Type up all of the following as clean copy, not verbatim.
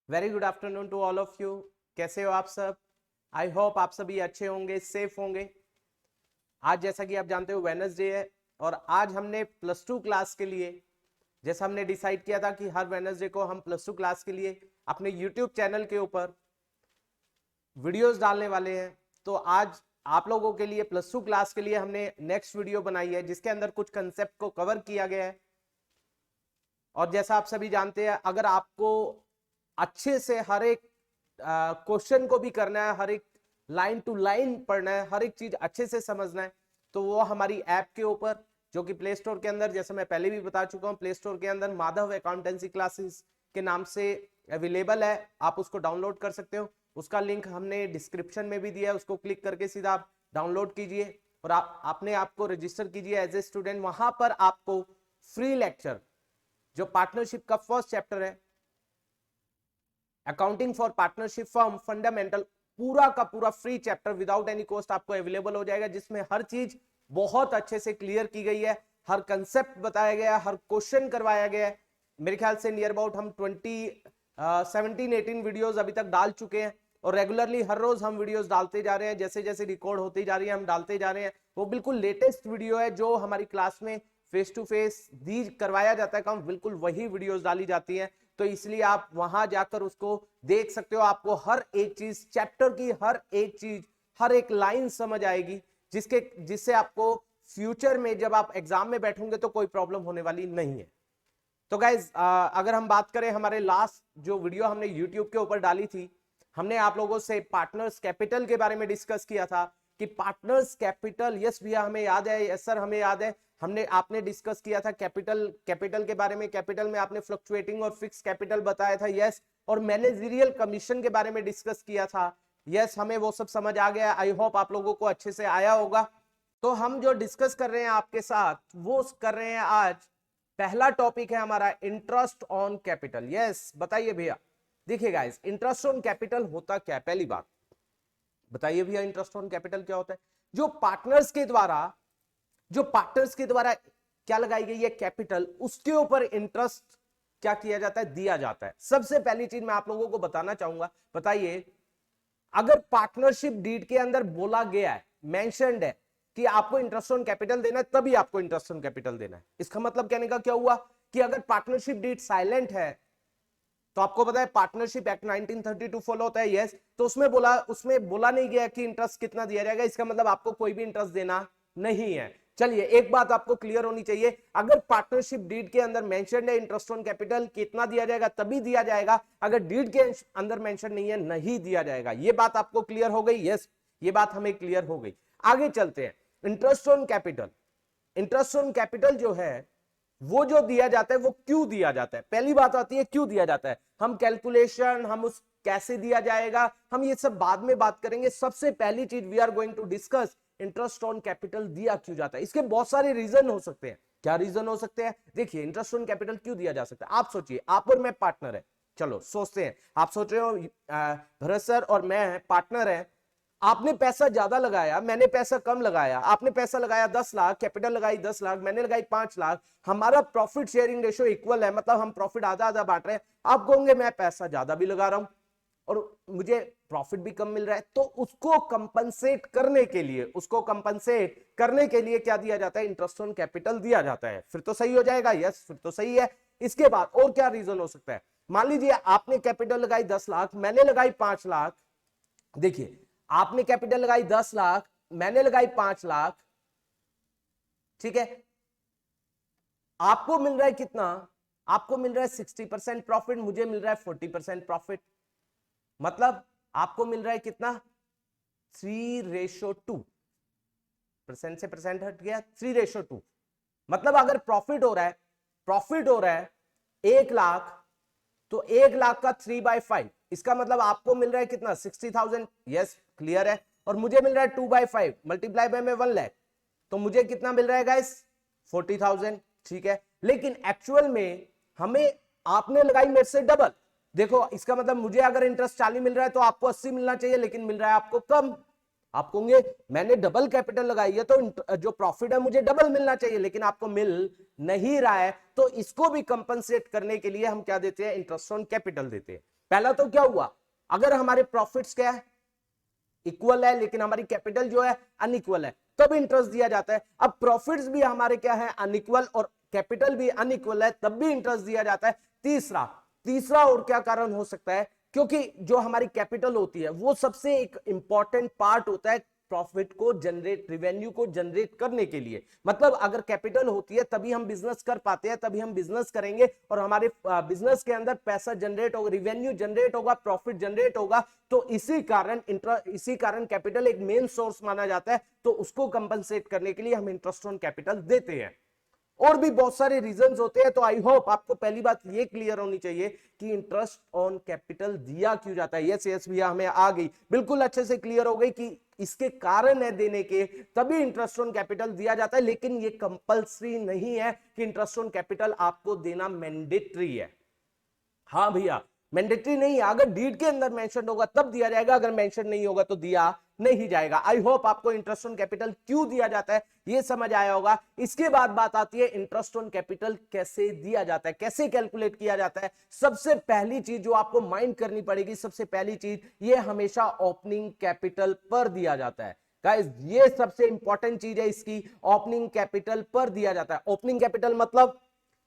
Very good afternoon to all of you. कैसे हो आप सब? आई होप आप सभी अच्छे होंगे, सेफ होंगे। आज जैसा कि आप जानते हो वेडनेसडे है और आज हमने प्लस टू क्लास के लिए, जैसा हमने डिसाइड किया था कि हर वेडनेसडे को हम प्लस टू क्लास के लिए अपने यूट्यूब चैनल के ऊपर वीडियोस डालने वाले हैं। तो आज आप लोगों के लिए प्लस टू क्लास के लिए हमने नेक्स्ट वीडियो बनाई है जिसके अंदर कुछ कंसेप्ट को कवर किया गया है। और जैसा आप सभी जानते हैं, अगर आपको अच्छे से हर एक क्वेश्चन को भी करना है, हर एक लाइन टू लाइन पढ़ना है, हर एक चीज अच्छे से समझना है, तो वो हमारी ऐप के ऊपर, जो कि प्ले स्टोर के अंदर, जैसे मैं पहले भी बता चुका हूं, प्ले स्टोर के अंदर माधव अकाउंटेंसी क्लासेस के नाम से अवेलेबल है। आप उसको डाउनलोड कर सकते हो। उसका लिंक हमने डिस्क्रिप्शन में भी दिया है, उसको क्लिक करके सीधा आप डाउनलोड कीजिए और आप अपने आप को रजिस्टर कीजिए एज ए स्टूडेंट। वहां पर आपको फ्री लेक्चर, जो पार्टनरशिप का फर्स्ट चैप्टर है, accounting for partnership firm fundamental, पूरा का पूरा free chapter without any cost आपको अवेलेबल हो जाएगा, जिसमें हर चीज बहुत अच्छे से क्लियर की गई है, हर कंसेप्ट बताया गया, हर क्वेश्चन करवाया गया है। मेरे ख्याल से नियर अबाउट हम 17-18 वीडियोस अभी तक डाल चुके हैं और रेगुलरली हर रोज हम वीडियोस डालते जा रहे हैं। जैसे जैसे रिकॉर्ड होती जा रही है हम डालते जा रहे हैं। वो बिल्कुल लेटेस्ट वीडियो है जो हमारी क्लास में फेस टू फेस दी करवाया जाता है काम, बिल्कुल वही वीडियोस डाली जाती हैं। तो इसलिए आप वहां जाकर उसको देख सकते हो। आपको हर एक चीज, चैप्टर की हर एक चीज, हर एक लाइन समझ आएगी, जिससे आपको फ्यूचर में जब आप एग्जाम में बैठोगे तो कोई प्रॉब्लम होने वाली नहीं है। तो गाइज, अगर हम बात करें, हमारे लास्ट जो वीडियो हमने यूट्यूब के ऊपर डाली थी, हमने आप लोगों से पार्टनर्स कैपिटल के बारे में डिस्कस किया था कि पार्टनर्स कैपिटल, यस भैया हमें याद है, यस सर हमें याद है, आपने डिस्कस किया था कैपिटल के बारे में। कैपिटल में आपने फ्लक्चुएटिंग और फिक्स कैपिटल बताया था, यस। और मैनेजरियल कमीशन के बारे में डिस्कस किया था, यस। हमें वो सब समझ आ गया। आई होप आप लोगों को अच्छे से आया होगा। तो हम जो डिस्कस कर रहे हैं आपके साथ, वो कर रहे हैं आज, पहला टॉपिक है हमारा इंटरेस्ट ऑन कैपिटल। यस, बताइए भैया। देखिए गाइस, इंटरेस्ट ऑन कैपिटल होता क्या है? पहली बात बताइए भैया, इंटरेस्ट ऑन कैपिटल क्या होता है? जो पार्टनर्स के द्वारा क्या लगाई गई है कैपिटल, उसके ऊपर इंटरेस्ट क्या किया जाता है? दिया जाता है। सबसे पहली चीज मैं आप लोगों को बताना चाहूंगा, बताइए, अगर पार्टनरशिप डीड के अंदर बोला गया है, मेंशन्ड है कि आपको इंटरेस्ट ऑन कैपिटल देना है, तभी आपको इंटरेस्ट ऑन कैपिटल देना है। इसका मतलब कहने का क्या हुआ कि अगर पार्टनरशिप डीड साइलेंट है, तो आपको पता है पार्टनरशिप एक्ट 1932 फॉलो होता है, यस। तो उसमें बोला नहीं गया कि इंटरेस्ट कितना दिया जाएगा। इसका मतलब आपको कोई भी इंटरेस्ट देना नहीं है। चलिए, एक बात आपको क्लियर होनी चाहिए, अगर पार्टनरशिप डीड के अंदर मेंशन है इंटरेस्ट ऑन कैपिटल कितना दिया जाएगा, तभी दिया जाएगा। अगर डीड के अंदर मेंशन नहीं है, नहीं दिया जाएगा। ये बात आपको क्लियर हो गई? यस, ये बात हमें क्लियर हो गई। आगे चलते हैं। इंटरेस्ट ऑन कैपिटल जो है, वो जो दिया जाता है, वो क्यों दिया जाता है? पहली बात आती है क्यों दिया जाता है। हम कैलकुलेशन, हम उस कैसे दिया जाएगा, हम ये सब बाद में बात करेंगे। सबसे पहली चीज we are going to discuss, interest on capital दिया क्यों जाता है। इसके बहुत सारे रीजन हो सकते हैं। क्या रीजन हो सकते हैं? देखिए, इंटरेस्ट ऑन कैपिटल क्यों दिया जा सकता है। आप सोचिए, आप और मैं पार्टनर है, चलो सोचते हैं। आप सोच रहे हो भरत सर और मैं पार्टनर है, आपने पैसा ज्यादा लगाया, मैंने पैसा कम लगाया। आपने पैसा लगाया 10 लाख, कैपिटल लगाई 10 लाख, मैंने लगाई 5 लाख। हमारा प्रॉफिट शेयरिंग रेशियो इक्वल है, मतलब हम प्रॉफिट आधा आधा बांट रहे हैं। आप कहोगे मैं पैसा ज्यादा भी लगा रहा हूं और मुझे प्रॉफिट भी कम मिल रहा है, तो उसको कंपनसेट करने के लिए क्या दिया जाता है? इंटरेस्ट ऑन कैपिटल दिया जाता है। फिर तो सही हो जाएगा, यस, फिर तो सही है। इसके बाद और क्या रीजन हो सकता है? मान लीजिए आपने कैपिटल लगाई 10 लाख, मैंने लगाई 5 लाख। देखिए, आपने कैपिटल लगाई 10 लाख, मैंने लगाई 5 लाख, ठीक है। आपको मिल रहा है कितना? आपको मिल रहा है 60% प्रॉफिट, मुझे मिल रहा है 40% प्रॉफिट। मतलब आपको मिल रहा है कितना? 3:2। परसेंट से परसेंट हट गया, 3:2। मतलब अगर प्रॉफिट हो रहा है 1 लाख, तो 1 लाख का 3/5, इसका मतलब आपको मिल रहा है कितना? 60,000। यस, क्लियर है। और मुझे मिल रहा है 2/5 मल्टीप्लाई बाय में 1 लाख, तो मुझे कितना मिल रहा है गाइस? 40,000, ठीक है। लेकिन एक्चुअल में हमें, आपने लगाई मेरे से डबल। देखो, इसका मतलब मुझे अगर इंटरेस्ट 40 मिल रहा है तो आपको 80 मिलना चाहिए, लेकिन मिल रहा है आपको कम। आप कहोगे मैंने डबल कैपिटल लगाई है तो जो प्रॉफिट है मुझे डबल मिलना चाहिए, लेकिन आपको मिल नहीं रहा है। तो इसको भी कंपनसेट करने के लिए हम क्या देते हैं? इंटरेस्ट ऑन कैपिटल देते हैं। पहला तो क्या हुआ, अगर हमारे प्रॉफिट्स क्या है, इक्वल है, लेकिन हमारी कैपिटल जो है अनइक्वल है, तब इंटरेस्ट दिया जाता है। अब प्रॉफिट्स भी हमारे क्या है, अनइक्वल, और कैपिटल भी अनइक्वल है, तब भी इंटरेस्ट दिया जाता है। तीसरा तीसरा और क्या कारण हो सकता है, क्योंकि जो हमारी कैपिटल होती है वो सबसे एक इंपॉर्टेंट पार्ट होता है प्रॉफिट को जनरेट, रिवेन्यू को जनरेट करने के लिए। मतलब अगर कैपिटल होती है तभी हम बिजनेस कर पाते हैं, तभी हम बिजनेस करेंगे और हमारे बिजनेस के अंदर पैसा जनरेट होगा, रिवेन्यू जनरेट होगा, प्रॉफिट जनरेट होगा। तो इसी कारण कैपिटल एक मेन सोर्स माना जाता है, तो उसको कंपनसेट करने के लिए हम इंटरेस्ट ऑन कैपिटल देते हैं। और भी बहुत सारे रीजंस होते हैं। तो आई होप आपको पहली बात ये क्लियर होनी चाहिए कि इंटरेस्ट ऑन कैपिटल दिया क्यों जाता है। यस यस भैया, हमें आ गई, बिल्कुल अच्छे से क्लियर हो गई कि इसके कारण है देने के, तभी इंटरेस्ट ऑन कैपिटल दिया जाता है। लेकिन ये कंपल्सरी नहीं है कि इंटरेस्ट ऑन कैपिटल आपको देना मैंडेटरी है। हाँ भैया, मैंडेटरी नहीं है, अगर डीड के अंदर मेंशन होगा तब दिया जाएगा, अगर मेंशन नहीं होगा तो दिया नहीं जाएगा। आई होप आपको इंटरेस्ट ऑन कैपिटल क्यों दिया जाता है ये समझ आया होगा। इसके बाद बात आती है इंटरेस्ट ऑन कैपिटल कैसे दिया जाता है, कैसे कैलकुलेट किया जाता है। सबसे पहली चीज जो आपको माइंड करनी पड़ेगी, सबसे पहली चीज, ये हमेशा ओपनिंग कैपिटल पर दिया जाता है। गाइस ये सबसे इंपॉर्टेंट चीज है इसकी, ओपनिंग कैपिटल पर दिया जाता है। ओपनिंग कैपिटल मतलब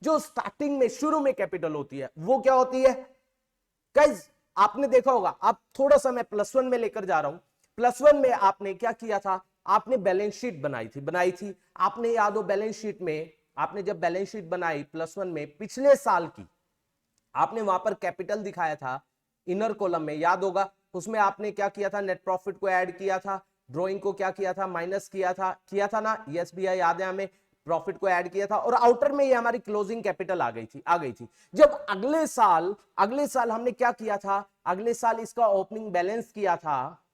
जो स्टार्टिंग में, शुरू में कैपिटल होती है वो क्या होती है। गाइस आपने देखा होगा, आप थोड़ा सा मैं +1 में लेकर जा रहा हूं। +1 में आपने क्या किया था, आपने बैलेंस शीट बनाई थी। आपने याद हो बैलेंस शीट में, आपने जब बैलेंस शीट बनाई +1 में पिछले साल की, आपने वहां पर कैपिटल दिखाया था इनर कॉलम में, याद होगा। उसमें आपने क्या किया था, नेट प्रॉफिट को ऐड किया था, ड्रॉइंग को क्या किया था, माइनस किया था ना। यस भैया याद है हमें, प्रॉफिट को ऐड किया था, और आउटर में ये हमारी क्लोजिंग कैपिटल आ गई थी। जब अगले साल हमने क्या किया था, अगले साल इसका ओपनिंग बैलेंस किया था।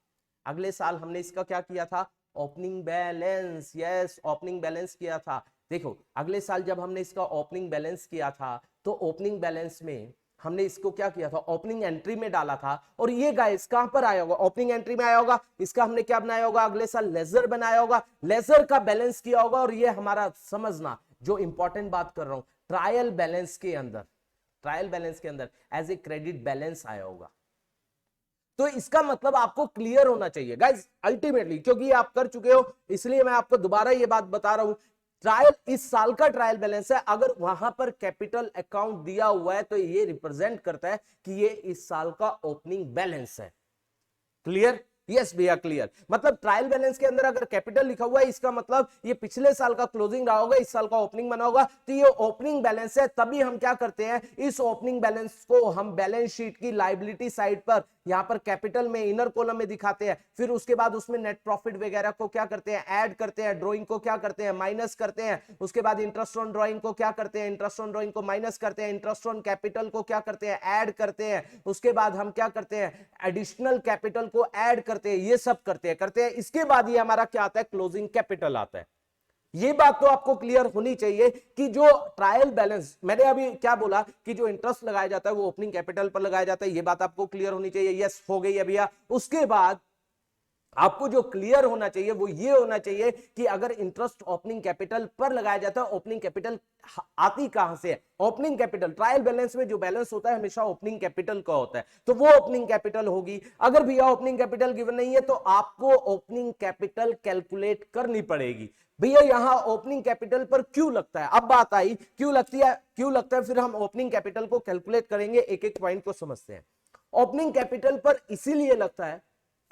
अगले साल हमने इसका क्या किया था, opening balance. Yes, opening balance किया था। देखो अगले साल जब हमने इसका ओपनिंग बैलेंस किया था, तो ओपनिंग बैलेंस में हमने इसको क्या किया था, ओपनिंग एंट्री में डाला था। और ये गाइस कहां पर आया होगा, ओपनिंग एंट्री में आया होगा। इसका हमने क्या बनाया होगा, अगले साल लेजर बनाया होगा, लेजर का बैलेंस किया होगा। और ये हमारा समझना, जो इंपॉर्टेंट बात कर रहा हूं, ट्रायल बैलेंस के अंदर एज ए क्रेडिट बैलेंस आया होगा। तो इसका मतलब आपको क्लियर होना चाहिए गाइस अल्टीमेटली, क्योंकि आप कर चुके हो इसलिए मैं आपको दोबारा ये बात बता रहा हूं। ट्रायल, इस साल का ट्रायल बैलेंस है, अगर वहां पर कैपिटल अकाउंट दिया हुआ है तो ये रिप्रेजेंट करता है कि ये इस साल का ओपनिंग बैलेंस है। क्लियर, यस भैया क्लियर। मतलब ट्रायल बैलेंस के अंदर अगर कैपिटल लिखा हुआ है, इसका मतलब ये पिछले साल का क्लोजिंग रहा होगा, इस साल का ओपनिंग बना होगा, तो ये ओपनिंग बैलेंस है। तभी हम क्या करते हैं, इस ओपनिंग बैलेंस को हम बैलेंस शीट की लायबिलिटी साइड पर यहां पर कैपिटल में इनर कॉलम में दिखाते हैं। फिर उसके बाद उसमें नेट प्रॉफिट वगैरह को क्या करते हैं, ऐड करते हैं, ड्रॉइंग को क्या करते हैं, माइनस करते हैं। उसके बाद इंटरेस्ट ऑन ड्रॉइंग को क्या करते हैं, इंटरेस्ट ऑन ड्रॉइंग को माइनस करते हैं, इंटरेस्ट ऑन कैपिटल को क्या करते हैं, ऐड करते हैं। उसके बाद हम क्या करते हैं, एडिशनल कैपिटल को ऐड करते हैं। ये सब करते हैं। इसके बाद ये हमारा क्या आता है, क्लोजिंग कैपिटल आता है। ये बात तो आपको क्लियर होनी चाहिए कि जो ट्रायल बैलेंस, मैंने अभी क्या बोला कि जो इंटरेस्ट लगाया जाता है वो ओपनिंग कैपिटल पर लगाया जाता है, ये बात आपको क्लियर होनी चाहिए। यस हो गई है भैया। उसके बाद आपको जो क्लियर होना चाहिए वो ये होना चाहिए कि अगर इंटरेस्ट ओपनिंग कैपिटल पर लगाया जाता है, ओपनिंग कैपिटल आती कहां से है, ओपनिंग कैपिटल ट्रायल बैलेंस में जो बैलेंस होता है हमेशा ओपनिंग कैपिटल का होता है, तो वो ओपनिंग कैपिटल होगी। अगर भैया ओपनिंग कैपिटल गिवन नहीं है तो आपको ओपनिंग कैपिटल कैलकुलेट करनी पड़ेगी। भैया यहां ओपनिंग कैपिटल पर क्यों लगता है, अब बात आई क्यों लगता है, फिर हम ओपनिंग कैपिटल को कैलकुलेट करेंगे, एक एक पॉइंट को समझते हैं। ओपनिंग कैपिटल पर इसीलिए लगता है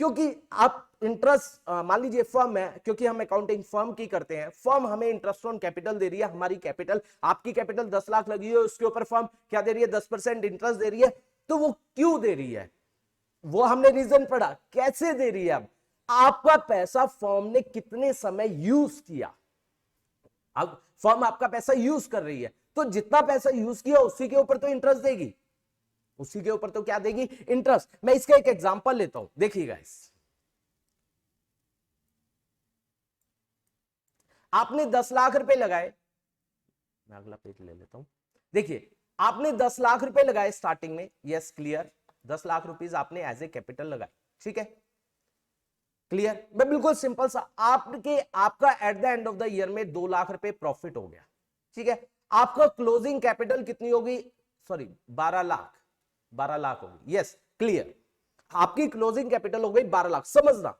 क्योंकि आप इंटरेस्ट, मान लीजिए फर्म है, क्योंकि हम अकाउंटिंग फर्म की करते हैं, फर्म हमें इंटरेस्ट ऑन कैपिटल दे रही है। हमारी कैपिटल, आपकी कैपिटल 10 लाख लगी है, उसके ऊपर फर्म क्या दे रही है, 10% इंटरेस्ट दे रही है। तो वो क्यों दे रही है, वो हमने रीजन पढ़ा, कैसे दे रही है। अब आपका पैसा फर्म ने कितने समय यूज किया, अब फर्म आपका पैसा यूज कर रही है, तो जितना पैसा यूज किया उसी के ऊपर तो इंटरेस्ट देगी, उसी के ऊपर तो क्या देगी, इंटरेस्ट। मैं इसका एक एग्जांपल लेता हूं, देखिएगा। आपने 10 लाख रुपए लगाए, मैं अगला पेज ले लेता हूं। देखिए आपने 10 लाख रुपए लगाए स्टार्टिंग में, यस क्लियर, 10 लाख रुपीस आपने एज ए कैपिटल लगाए, ठीक है क्लियर। मैं बिल्कुल सिंपल सा, आपका at the end of the year में 2 लाख रुपए प्रॉफिट हो गया, ठीक है। आपका क्लोजिंग कैपिटल कितनी होगी, सॉरी 12 लाख, 12 लाख होगी। यस क्लियर, आपकी क्लोजिंग कैपिटल हो गई 12 लाख। समझना,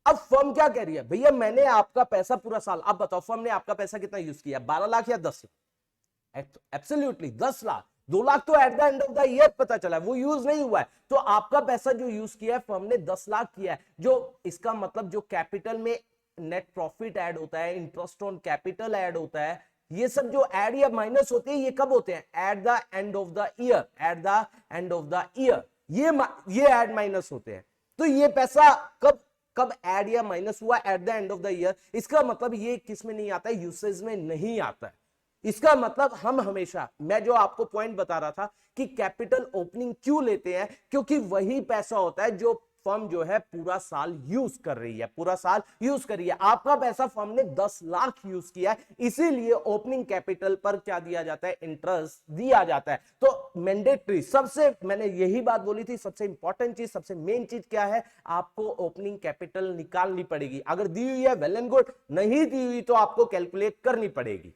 अब फर्म क्या कह रही है, भैया मैंने आपका पैसा पूरा साल, आप बताओ फर्म ने आपका पैसा कितना यूज किया, 12 लाख या 10 लाख? एब्सोल्युटली 10 लाख। 2 लाख तो at the end of the year पता चला है, वो यूज नहीं हुआ है। तो आपका पैसा जो यूज किया है फर्म ने 10 लाख किया है, जो इसका मतलब जो कैपिटल में नेट प्रॉफिट ऐड होता है, इंटरेस्ट ऑन कैपिटल ऐड होता है, ये सब जो ऐड या माइनस होते हैं ये कब होते हैं, at the end of the year. At the end of the year ये ऐड माइनस होते हैं। तो ये पैसा कब कब ऐड या माइनस हुआ, at the end of the year. इसका मतलब ये किस में नहीं आता है, यूसेज में नहीं आता है। इसका मतलब हम हमेशा, मैं जो आपको पॉइंट बता रहा था कि कैपिटल ओपनिंग क्यों लेते हैं, क्योंकि वही पैसा होता है जो फर्म जो है पूरा साल यूज कर रही है, पूरा साल यूज कर रही है। आपका पैसा फर्म ने 10 लाख यूज किया है, इसीलिए ओपनिंग कैपिटल पर क्या दिया जाता है, इंटरेस्ट दिया जाता है। तो मैंडेटरी, सबसे मैंने यही बात बोली थी, सबसे इंपॉर्टेंट चीज, सबसे मेन चीज क्या है, आपको ओपनिंग कैपिटल निकालनी पड़ेगी। अगर दी हुई है वेल एंड गुड, नहीं दी हुई तो आपको कैलकुलेट करनी पड़ेगी।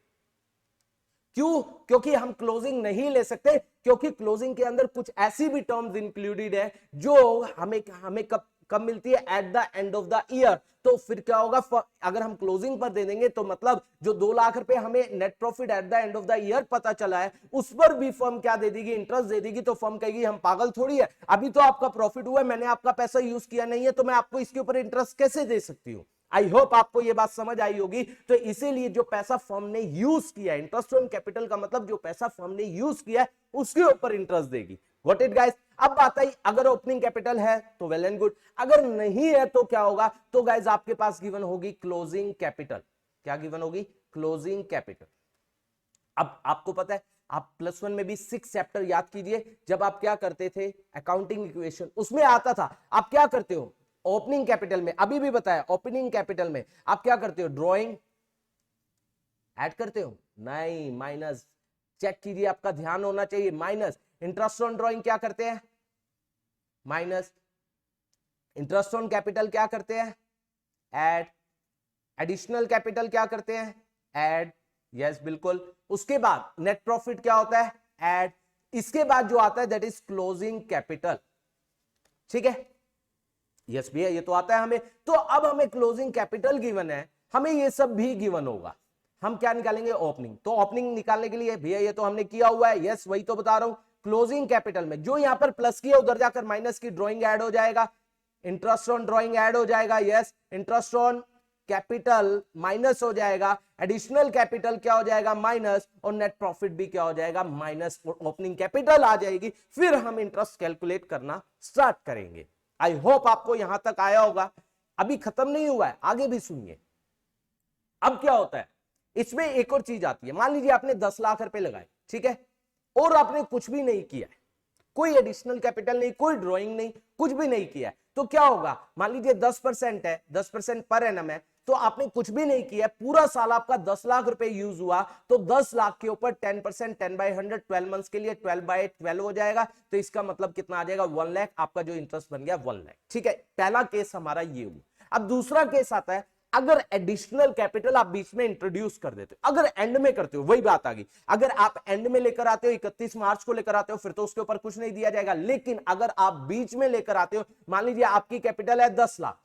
क्यों, क्योंकि हम क्लोजिंग नहीं ले सकते, क्योंकि क्लोजिंग के अंदर कुछ ऐसी भी टर्म्स इंक्लूडेड है जो हमें कब मिलती है, at the end of the year. तो फिर क्या होगा, अगर हम क्लोजिंग पर दे देंगे तो मतलब जो 2 लाख रुपए हमें net profit at the end of the year पता चला है, उस पर भी फर्म क्या दे देगी, इंटरेस्ट दे देगी। तो फर्म कहेगी हम पागल थोड़ी है, अभी तो आपका प्रॉफिट हुआ है, मैंने आपका पैसा यूज किया नहीं है, तो मैं आपको इसके ऊपर इंटरेस्ट कैसे दे सकती हूँ। आई होप आपको यह बात समझ आई होगी। तो इसीलिए जो पैसा फर्म ने यूज किया है, इंटरेस्ट ऑन कैपिटल का मतलब जो पैसा फर्म ने यूज किया है उसके ऊपर इंटरेस्ट देगी। Got it guys. अब बात आई, अगर ओपनिंग कैपिटल है तो वेल एंड गुड, अगर नहीं है तो क्या होगा, तो गाइस आपके पास गिवन होगी क्लोजिंग कैपिटल। क्या गिवन होगी, क्लोजिंग कैपिटल। अब आपको पता है, आप +1 में भी 6 चैप्टर याद कीजिए, जब आप क्या करते थे, अकाउंटिंग इक्वेशन, उसमें आता था। आप क्या करते हो ओपनिंग कैपिटल में, अभी भी बताया, ओपनिंग कैपिटल में आप क्या करते हो, ड्रॉइंग ऐड करते हो, नहीं, माइनस। चेक कीजिए, आपका ध्यान होना चाहिए, माइनस। इंटरेस्ट ऑन ड्रॉइंग क्या करते हैं, माइनस। इंटरेस्ट ऑन कैपिटल क्या करते हैं, ऐड। एडिशनल कैपिटल क्या करते हैं, ऐड। यस बिल्कुल। उसके बाद नेट प्रॉफिट क्या होता है, ऐड। इसके बाद जो आता है दैट इज क्लोजिंग कैपिटल। ठीक है, यस भैया ये तो आता है हमें। तो अब हमें क्लोजिंग कैपिटल गिवन है, हमें ये सब भी गिवन होगा। हम क्या निकालेंगे, ओपनिंग। तो ओपनिंग निकालने के लिए भैया ये तो हमने किया हुआ है, यस वही तो बता रहा हूं। क्लोजिंग कैपिटल में जो यहां पर प्लस किया उधर जाकर माइनस की ड्रॉइंग ऐड हो जाएगा, इंटरेस्ट ऑन ड्रॉइंग ऐड हो जाएगा, yes. Interest on capital minus हो जाएगा, एडिशनल कैपिटल क्या हो जाएगा, माइनस, और नेट प्रॉफिट भी क्या हो जाएगा, माइनस। ओपनिंग कैपिटल आ जाएगी, फिर हम इंटरेस्ट कैलकुलेट करना स्टार्ट करेंगे। आई होप आपको यहां तक आया होगा। अभी खत्म नहीं हुआ है, आगे भी सुनिए। अब क्या होता है, इसमें एक और चीज आती है। मान लीजिए आपने 10 लाख रुपए लगाए, ठीक है, और आपने कुछ भी नहीं किया, कोई एडिशनल कैपिटल नहीं, कोई ड्राइंग नहीं, कुछ भी नहीं किया, तो क्या होगा, मान लीजिए 10% है, 10% पर एनम है, तो आपने कुछ भी नहीं किया, पूरा साल आपका 10 लाख रुपए यूज हुआ, तो 10 लाख के ऊपर 10%, 10/100, 12 मंथ्स के लिए 12/12 हो जाएगा। तो इसका मतलब कितना आ जाएगा, 1 लाख। आपका जो इंटरेस्ट बन गया 1 लाख। ठीक है, पहला केस हमारा ये हुआ। अब दूसरा केस आता है, अगर एडिशनल कैपिटल आप बीच में इंट्रोड्यूस कर देते हो, अगर एंड में करते हो, वही बात आ गई। अगर आप एंड में लेकर आते हो, 31 मार्च को लेकर आते हो, फिर तो उसके ऊपर कुछ नहीं दिया जाएगा। लेकिन अगर आप बीच में लेकर आते हो, मान लीजिए आपकी कैपिटल है 10 लाख,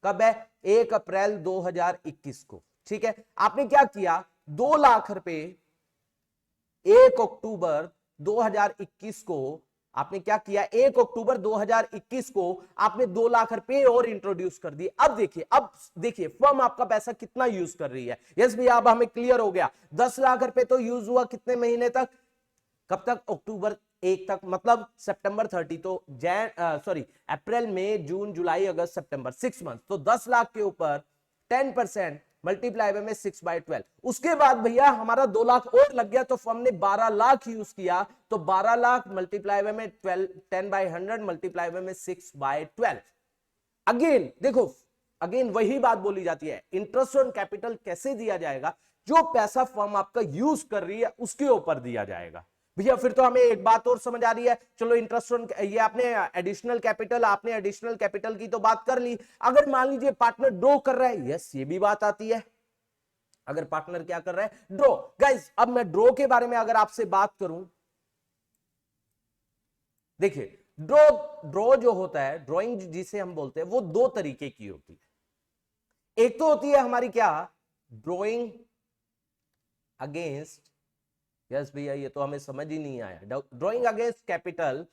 कब है, 1 अप्रैल 2021 को, ठीक है। आपने क्या किया, 2 लाख रुपए 1 अक्टूबर 2021 को आपने क्या किया, 1 अक्टूबर 2021 को आपने 2 लाख रुपए और इंट्रोड्यूस कर दिए। अब देखिए फर्म आपका पैसा कितना यूज कर रही है। यस भैया अब हमें क्लियर हो गया, 10 लाख रुपए तो यूज हुआ कितने महीने तक, कब तक, अक्टूबर 1 तक, मतलब सितंबर 30। तो अप्रैल मई जून जुलाई अगस्त सितंबर, 6 मंथ। तो 10 लाख के ऊपर 10% मल्टीप्लाई में 6/12। उसके बाद भैया हमारा 2 लाख और लग गया, तो फर्म ने 12 लाख यूज किया, तो 12 लाख मल्टीप्लाई में 10/100 मल्टीप्लाई में 6/12। अगेन देखो, अगेन वही बात बोली जाती है, इंटरेस्ट ऑन कैपिटल कैसे दिया जाएगा, जो पैसा फर्म आपका यूज कर रही है उसके ऊपर दिया जाएगा। भैया फिर तो हमें एक बात और समझ आ रही है, चलो इंटरेस्ट ऑन, ये आपने एडिशनल कैपिटल, आपने एडिशनल कैपिटल की तो बात कर ली। अगर मान लीजिए पार्टनर ड्रॉ कर रहा है, यस ये भी बात आती है, अगर पार्टनर क्या कर रहा है, ड्रॉ। गाइस अब मैं ड्रॉ के बारे में अगर आपसे बात करूं, देखिए ड्रॉ ड्रॉ जो होता है, ड्रॉइंग जिसे हम बोलते हैं, वो दो तरीके की होती है। एक तो होती है हमारी क्या, ड्रॉइंग अगेंस्ट, यस भैया ये तो हमें समझ ही नहीं आया, ड्रॉइंग अगेंस्ट कैपिटल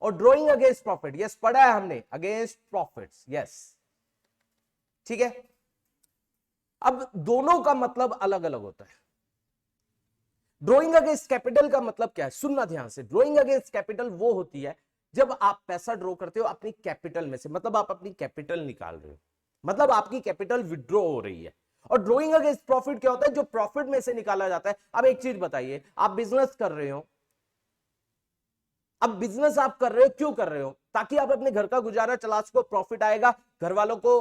और ड्रॉइंग अगेंस्ट प्रॉफिट। यस पढ़ा है हमने, अगेंस्ट प्रॉफिट्स, यस ठीक है। अब दोनों का मतलब अलग अलग होता है। ड्रॉइंग अगेंस्ट कैपिटल का मतलब क्या है, सुनना ध्यान से। ड्रॉइंग अगेंस्ट कैपिटल वो होती है जब आप पैसा ड्रॉ करते हो अपनी कैपिटल में से, मतलब आप अपनी कैपिटल निकाल रहे हो, मतलब आपकी कैपिटल विड्रॉ हो रही है। और ड्रॉइंग अगेंस्ट प्रॉफिट क्या होता है, जो प्रॉफिट में से निकाला जाता है। अब एक चीज बताइए, आप बिजनेस कर रहे हो, अब बिजनेस आप कर रहे हो, क्यों कर रहे हो, ताकि आप अपने घर का गुजारा चला सको, प्रॉफिट आएगा, घर वालों को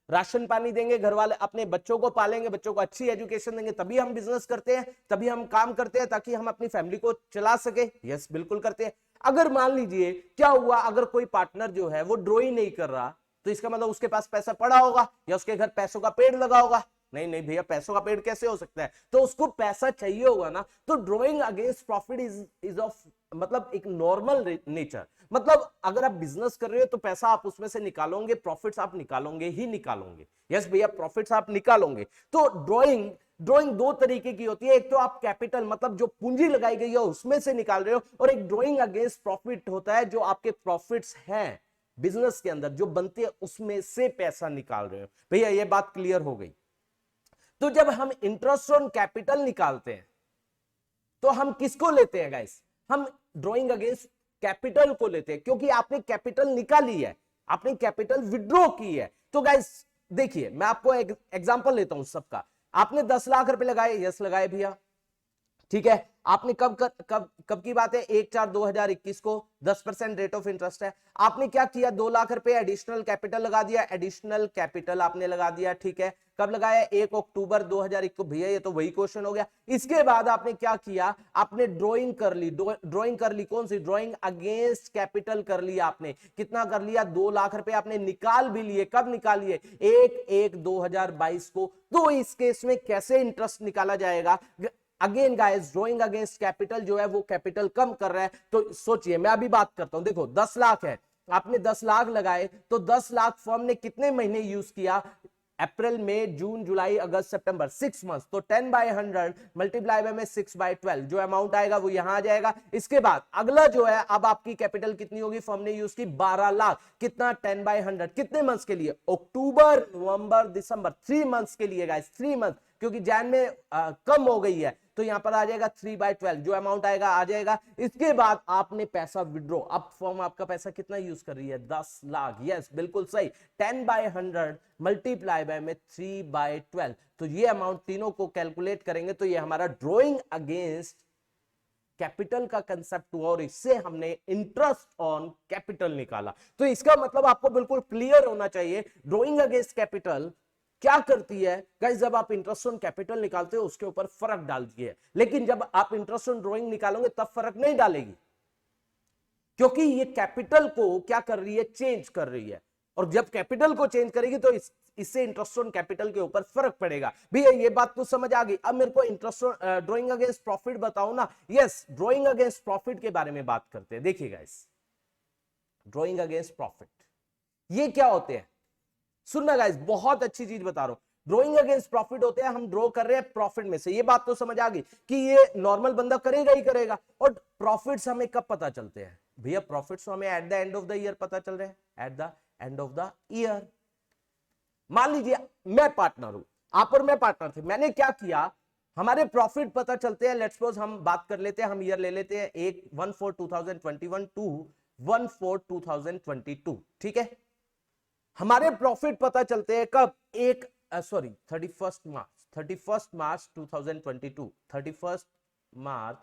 राशन पानी देंगे, घर वाले अपने बच्चों को पालेंगे, बच्चों को अच्छी एजुकेशन देंगे, तभी हम बिजनेस करते हैं, तभी हम काम करते हैं, ताकि हम अपनी फैमिली को चला सके। यस बिल्कुल करते हैं। अगर मान लीजिए क्या हुआ, अगर कोई पार्टनर जो है वो ड्रॉइंग नहीं कर रहा, तो इसका मतलब उसके पास पैसा पड़ा होगा या उसके घर पैसों का पेड़ लगा होगा। नहीं नहीं भैया, पैसों का पेड़ कैसे हो सकता है, तो उसको पैसा चाहिए होगा ना। तो drawing against profit is of मतलब एक नॉर्मल नेचर। मतलब अगर आप बिजनेस कर रहे हो तो पैसा आप उसमें से निकालोगे, प्रॉफिट्स आप निकालोगे ही निकालोगे। यस भैया, प्रॉफिट्स आप निकालोगे। तो ड्रॉइंग ड्रॉइंग दो तरीके की होती है, एक तो आप कैपिटल मतलब जो पूंजी लगाई गई है उसमें से निकाल रहे हो, और एक ड्रॉइंग अगेंस्ट प्रॉफिट होता है जो आपके प्रॉफिट्स हैं बिजनेस के अंदर जो बनते हैं उसमें से पैसा निकाल रहे हो। भैया ये बात क्लियर हो गई। तो जब हम इंटरेस्ट ऑन कैपिटल निकालते हैं तो हम किसको लेते हैं गाइस, हम ड्रॉइंग अगेंस्ट कैपिटल को लेते हैं, क्योंकि आपने कैपिटल निकाली है, आपने कैपिटल विड्रॉ की है। तो गाइस देखिए, मैं आपको एक एग्जांपल लेता हूं सबका। आपने 10 लाख रुपए लगाए, यस लगाए भैया, ठीक है। आपने कब की बात है, 1/4/2021 को 10% रेट ऑफ इंटरेस्ट है। आपने क्या किया, 2 लाख रुपए एडिशनल कैपिटल लगा दिया, एडिशनल कैपिटल आपने लगा दिया, ठीक है। कब लगाया, 1 अक्टूबर 2021। भैया ये तो वही क्वेश्चन हो गया। इसके बाद आपने क्या किया, आपने ड्राइंग कर ली। ड्राइंग कर ली कौन सी, ड्राइंग अगेंस्ट कैपिटल कर लिया आपने। कितना कर लिया, 2 लाख रुपए आपने निकाल भी लिए। कब निकालिए, 1/1/2022 को। तो इस केस में कैसे इंटरेस्ट निकाला जाएगा, again guys drawing against capital जो है वो कैपिटल कम कर रहा है। तो सोचिए, मैं अभी बात करता हूं, देखो 10 लाख है, आपने 10 लाख लगाए, तो 10 लाख फर्म ने कितने महीने यूज किया, अप्रैल मई जून जुलाई अगस्त सितंबर, 6 मंथ। तो 10/100 मल्टीप्लाई बाय में 6/12, जो अमाउंट आएगा वो यहां आ जाएगा। इसके बाद अगला जो है, अब आपकी कैपिटल कितनी होगी, फर्म ने यूज की 12 लाख। कितना, 10/100, कितने मंथ्स के लिए, अक्टूबर नवंबर दिसंबर, 3 मंथ्स के लिए गाइस, 3 मंथ, क्योंकि जैन में कम हो गई है, तो यहां पर आ जाएगा 3/12, जो अमाउंट आएगा आ जाएगा। इसके बाद आपने पैसा विड्रॉ, अब फर्म आपका पैसा कितना यूज कर रही है, 10 लाख। यस बिल्कुल सही, 10/100 मल्टीप्लाई बाय में 3/12, तो ये अमाउंट तीनों को कैलकुलेट करेंगे तो ये हमारा ड्रॉइंग अगेंस्ट कैपिटल का कंसेप्ट हुआ, और इससे हमने इंटरेस्ट ऑन कैपिटल निकाला। तो इसका मतलब आपको बिल्कुल क्लियर होना चाहिए, ड्रॉइंग अगेंस्ट कैपिटल क्या करती है गाइस, जब आप इंटरेस्ट ऑन कैपिटल निकालते हो उसके ऊपर फर्क डालती है, लेकिन जब आप इंटरेस्ट ऑन ड्रॉइंग निकालोगे तब फर्क नहीं डालेगी, क्योंकि ये कैपिटल को क्या कर रही है, चेंज कर रही है। और जब कैपिटल को चेंज करेगी तो इससे इंटरेस्ट ऑन कैपिटल के ऊपर फर्क पड़ेगा। भैया ये बात तो समझ आ गई। अब मेरे को interest on drawing against profit बताओ ना। यस, ड्रॉइंग अगेंस्ट प्रॉफिट के बारे में बात करते हैं। देखिए गाइस, ड्रॉइंग अगेंस्ट प्रॉफिट ये क्या होते हैं, सुनना गाइस, बहुत अच्छी चीज बता रहा हूं। ड्रॉइंग अगेंस्ट प्रॉफिट होते हैं, हम ड्रॉ कर रहे हैं प्रॉफिट में से। ये बात तो समझ आ गई कि ये नॉर्मल बंदा करेगा ही करेगा। और प्रॉफिट्स हमें कब पता चलते हैं भैया, प्रॉफिट्स हमें at the end of the year पता चल रहे हैं, at the end of the year. मान लीजिए मैं पार्टनर हूं, आप और मैं पार्टनर थे, मैंने क्या किया, हमारे प्रॉफिट पता चलते हैं। लेट्स सपोज हम बात कर लेते हैं, हम ईयर ले लेते हैं 1/4/2021 टू 1/4/2022, ठीक है। हमारे प्रॉफिट पता चलते हैं कब, 31 मार्च 2022, 31 मार्च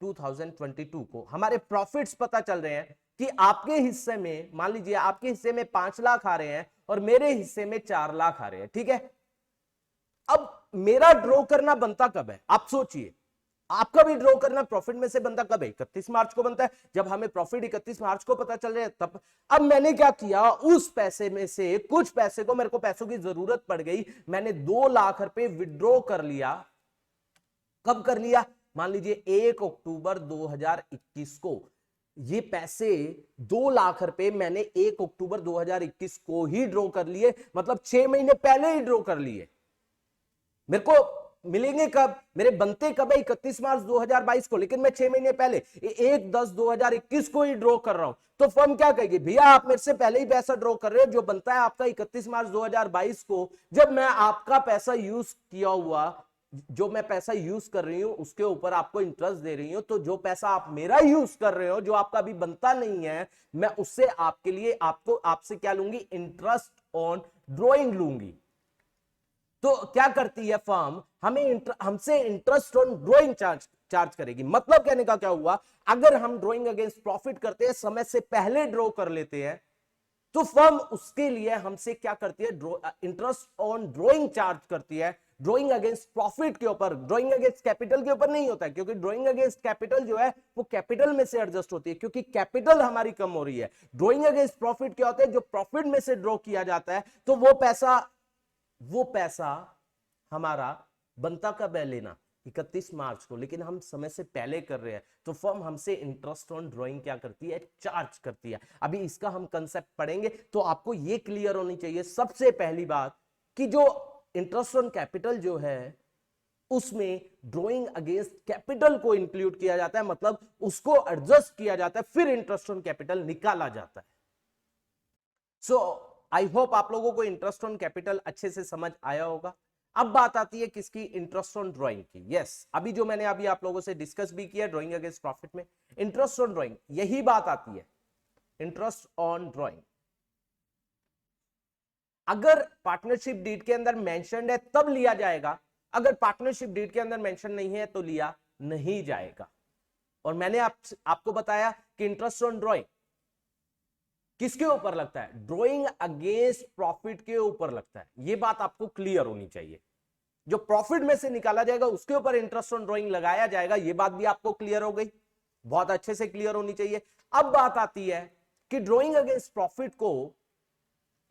2022 को हमारे प्रॉफिट्स पता चल रहे हैं कि आपके हिस्से में, मान लीजिए आपके हिस्से में 5 लाख आ रहे हैं और मेरे हिस्से में 4 लाख आ रहे हैं, ठीक है। अब मेरा ड्रॉ करना बनता कब है, आप सोचिए, आपका भी ड्रॉ करना प्रॉफिट में से बनता कब है, 31 मार्च को बनता है, जब हमें प्रॉफिट 31 मार्च को पता चल रहा है तब। अब मैंने क्या किया, उस पैसे में से कुछ पैसे को, मेरे को पैसों की जरूरत पड़ गई, मैंने 2 लाख रुपए विड्रॉ कर लिया। कब कर लिया, मान लीजिए 1 अक्टूबर 2021 को। ये पैसे 2 लाख रुपए मैंने 1 अक्टूबर 2021 को ही ड्रॉ कर लिए, मतलब 6 महीने पहले ही ड्रॉ कर लिए। मेरे को मिलेंगे कब, मेरे बनते कब है 31 मार्च 2022 को, लेकिन मैं 6 महीने पहले 1/10/2021 को ही ड्रॉ कर रहा हूं। तो फर्म क्या कहेगी, भैया आप मेरे से पहले ही पैसा ड्रॉ कर रहे हो, जो बनता है आपका 31 मार्च 2022 को, जब मैं आपका पैसा यूज किया हुआ, जो मैं पैसा यूज कर रही हूं उसके ऊपर आपको इंटरेस्ट दे रही हूं, तो जो पैसा आप मेरा यूज कर रहे हो, जो आपका अभी बनता नहीं है, मैं उससे आपके लिए आपसे क्या लूंगी, इंटरेस्ट ऑन ड्रॉइंग लूंगी। तो क्या करती है फर्म, हमसे इंटरेस्ट ऑन ड्रॉइंग चार्ज करेगी। मतलब कहने का क्या हुआ, अगर हम ड्रॉइंग अगेंस्ट प्रॉफिट करते हैं, समय से पहले ड्रॉ कर लेते हैं, तो फर्म उसके लिए हमसे क्या करती है, इंटरेस्ट ऑन ड्रॉइंग चार्ज करती है, ड्रॉइंग अगेंस्ट प्रॉफिट के ऊपर, ड्रॉइंग अगेंस्ट कैपिटल के ऊपर नहीं होता है, क्योंकि ड्रॉइंग अगेंस्ट कैपिटल जो है वो कैपिटल में से एडजस्ट होती है, क्योंकि कैपिटल हमारी कम हो रही है। ड्रॉइंग अगेंस्ट प्रॉफिट क्या होता है, जो प्रॉफिट में से ड्रॉ किया जाता है, तो वो पैसा हमारा बनता कब है लेना, 31 मार्च को, लेकिन हम समय से पहले कर रहे हैं, तो फर्म हमसे इंटरेस्ट ऑन ड्रॉइंग क्या करती है, चार्ज करती है। अभी इसका हम कंसेप्ट पढ़ेंगे, तो आपको ये क्लियर होनी चाहिए सबसे पहली बात, कि जो इंटरेस्ट ऑन कैपिटल जो है उसमें ड्रॉइंग अगेंस्ट कैपिटल को इंक्लूड किया जाता है, मतलब उसको एडजस्ट किया जाता है, फिर इंटरेस्ट ऑन कैपिटल निकाला जाता है। सो आई होप आप लोगों को इंटरेस्ट ऑन कैपिटल अच्छे से समझ आया होगा। अब बात आती है किसकी, इंटरेस्ट ऑन ड्राइंग की। यस, अभी जो मैंने अभी आप लोगों से डिस्कस भी किया ड्राइंग अगेंस्ट प्रॉफिट में, इंटरेस्ट ऑन ड्राइंग, यही बात आती है, इंटरेस्ट ऑन ड्राइंग। अगर पार्टनरशिप डीड के अंदर मेंशन्ड है तब लिया जाएगा, अगर पार्टनरशिप डीड के अंदर मेंशन नहीं है तो लिया नहीं जाएगा। और मैंने आपको बताया कि इंटरेस्ट ऑन ड्राइंग किसके ऊपर लगता है, ड्रॉइंग अगेंस्ट प्रॉफिट के ऊपर लगता है। यह बात आपको क्लियर होनी चाहिए, जो प्रॉफिट में से निकाला जाएगा उसके ऊपर इंटरेस्ट ऑन ड्रॉइंग लगाया जाएगा। यह बात भी आपको क्लियर हो गई, बहुत अच्छे से क्लियर होनी चाहिए। अब बात आती है कि ड्रॉइंग अगेंस्ट प्रॉफिट को,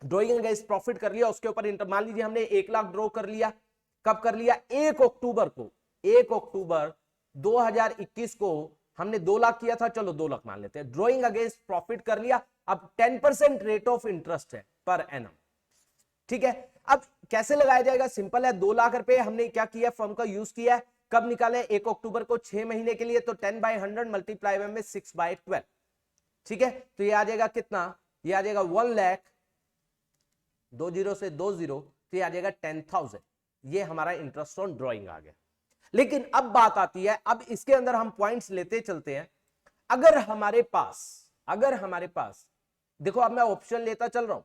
ड्रॉइंग अगेंस्ट प्रॉफिट कर लिया, उसके ऊपर मान लीजिए हमने 1 लाख ड्रॉ कर लिया, कब कर लिया, 1 अक्टूबर को, 1 अक्टूबर 2021 को हमने 2 लाख किया था, चलो 2 लाख मान लेते हैं, ड्रॉइंग अगेंस्ट प्रॉफिट कर लिया। अब 10% रेट ऑफ इंटरेस्ट है पर एनम, ठीक है। अब कैसे लगाया जाएगा, सिंपल है, 2 लाख रुपए हमने क्या किया, फर्म का यूज किया, कब निकाले, 1 अक्टूबर को, 6 महीने के लिए, तो 10/100 मल्टीप्लाई में 6/12, ठीक है। तो ये आ जाएगा कितना, ये आ जाएगा 1 लाख, 2 जीरो से 2 जीरो, तो ये आ जाएगा 10,000। ये हमारा इंटरेस्ट ऑन ड्रॉइंग आ गया। लेकिन अब बात आती है, अब इसके अंदर हम पॉइंट्स लेते चलते हैं। अगर हमारे पास देखो, अब मैं ऑप्शन लेता चल रहा हूं,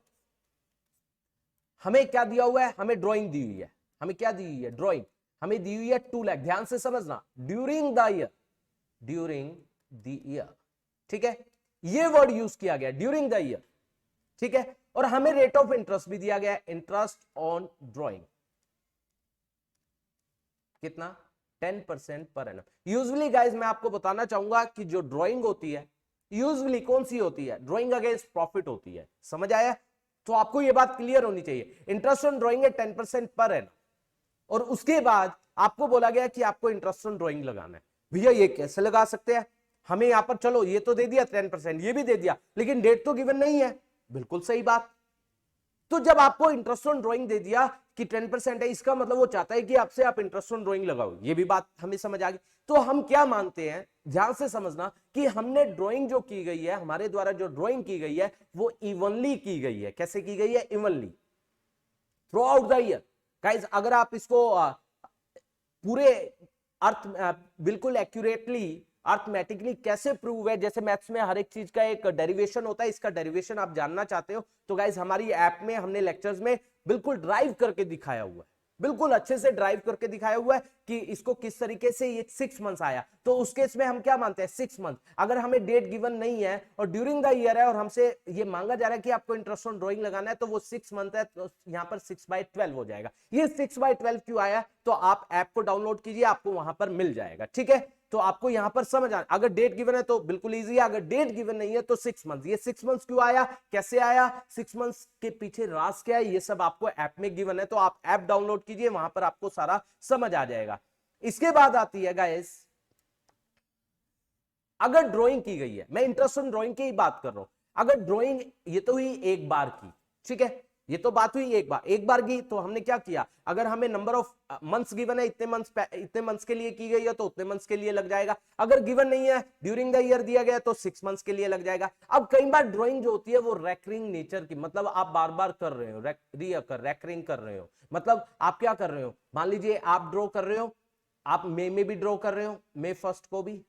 हमें क्या दिया हुआ है, हमें ड्राइंग दी हुई है, हमें क्या दी हुई है, ड्राइंग हमें दी हुई है 2 लाख, ध्यान से समझना, ड्यूरिंग द ईयर, ठीक है, ये वर्ड यूज किया गया, ड्यूरिंग द ईयर, ठीक है। और हमें रेट ऑफ इंटरेस्ट भी दिया गया है, इंटरेस्ट ऑन ड्राइंग कितना, 10% पर एनम। यूजुअली गाइस मैं आपको बताना चाहूंगा कि जो ड्राइंग होती है यूजुअली कौन सी होती है, ड्राइंग अगेंस्ट प्रॉफिट होती है, समझ आया। तो आपको यह बात क्लियर होनी चाहिए, इंटरेस्ट ऑन ड्राइंग है 10% पर एनम, और उसके बाद आपको बोला गया कि आपको इंटरेस्ट ऑन ड्राइंग लगाना है। भैया ये कैसे लगा सकते हैं, हमें यहां पर चलो ये तो दे दिया 10%, ये भी दे दिया, लेकिन डेट तो गिवन नहीं है, बिल्कुल सही बात। तो जब आपको इंटरेस्ट ऑन ड्राइंग दे दिया कि 10% है, इसका मतलब वो चाहता है कि आपसे आप इंटरेस्ट ऑन ड्राइंग लगाओ, ये भी बात हमें समझ आ गई। तो हम क्या मानते हैं, ध्यान से समझना, कि हमने ड्राइंग जो की गई है, हमारे द्वारा जो ड्राइंग की गई है वो इवनली की गई है। कैसे की गई है, evenly through out the year. Guys अगर आप इसको पूरे बिल्कुल एक्यूरेटली अर्थमेटिकली कैसे प्रूव है, जैसे मैथ्स में हर एक चीज का एक डेरिवेशन होता है, इसका डेरिवेशन आप जानना चाहते हो तो गाइस हमारी ऐप में हमने लेक्चर्स में बिल्कुल ड्राइव करके दिखाया हुआ है, बिल्कुल अच्छे से ड्राइव करके दिखाया हुआ है कि इसको किस तरीके से ये 6 मंथ्स आया। तो उस केस में हम क्या मानते हैं, 6 मंथ, अगर हमें डेट गिवन नहीं है और ड्यूरिंग द ईयर है और हमसे ये मांगा जा रहा है कि आपको इंटरेस्ट ऑन ड्राइंग लगाना है, तो वो 6 मंथ है, तो यहाँ पर 6/12 हो जाएगा। ये 6/12 क्यों आया, तो आप ऐप को डाउनलोड कीजिए, आपको वहां पर मिल जाएगा, ठीक है। तो आपको यहां पर समझ आना, अगर डेट गिवन है तो बिल्कुल इजी है, अगर डेट गिवन नहीं है तो 6 मंथ। ये 6 मंथ्स क्यों आया, कैसे आया, 6 मंथ्स के पीछे राज क्या है, ये सब आपको ऐप में गिवन है, तो आप ऐप डाउनलोड कीजिए, वहां पर आपको सारा समझ आ जाएगा। इसके बाद आती है गाइस अगर ड्राइंग की गई है, मैं इंटरेस्ट ऑन ड्राइंग की ही बात कर रहा हूं, अगर ड्राइंग ये तो हुई एक बार की, ठीक है, ये तो बात हुई एक बार की, तो हमने क्या किया, अगर हमें नंबर ऑफ मंथ्स गिवन है, इतने मंथ्स के लिए की गई है तो उतने मंथ्स के लिए लग जाएगा, अगर गिवन नहीं है ड्यूरिंग द ईयर दिया गया तो 6 मंथ्स के लिए लग जाएगा। अब कई बार ड्राइंग जो होती है वो रैकरिंग नेचर की, मतलब आप बार बार कर रहे हो, रैकरिंग कर रहे हो, मतलब आप क्या कर रहे हो, मान लीजिए आप ड्रॉ कर रहे हो, आप मई में भी ड्रॉ कर रहे हो, मई 1 को भी,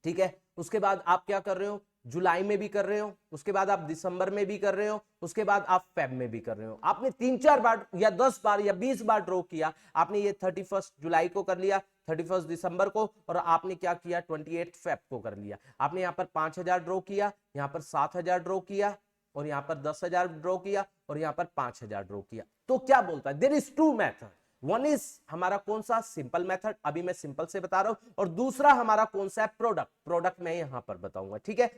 ठीक है, उसके बाद आप क्या कर रहे हो, जुलाई में भी कर रहे हो, उसके बाद आप दिसंबर में भी कर रहे हो, उसके बाद आप फेब में भी कर रहे हो। आपने 3-4 बार या 10 बार या 20 बार ड्रॉ किया, आपने ये 31 जुलाई को कर लिया, 31 दिसंबर को, और आपने क्या किया 28 फेब को कर लिया। आपने यहाँ पर 5000 ड्रॉ किया, यहाँ पर 7000 ड्रॉ किया, और यहाँ पर 10,000 ड्रॉ किया, और यहाँ पर 5000 ड्रॉ किया। तो क्या बोलता है, there is 2 method, one is हमारा कौन सा सिंपल मेथड, अभी मैं सिंपल से बता रहा हूं, और दूसरा हमारा कौन सा है प्रोडक्ट मैं यहां पर बताऊंगा, ठीक है।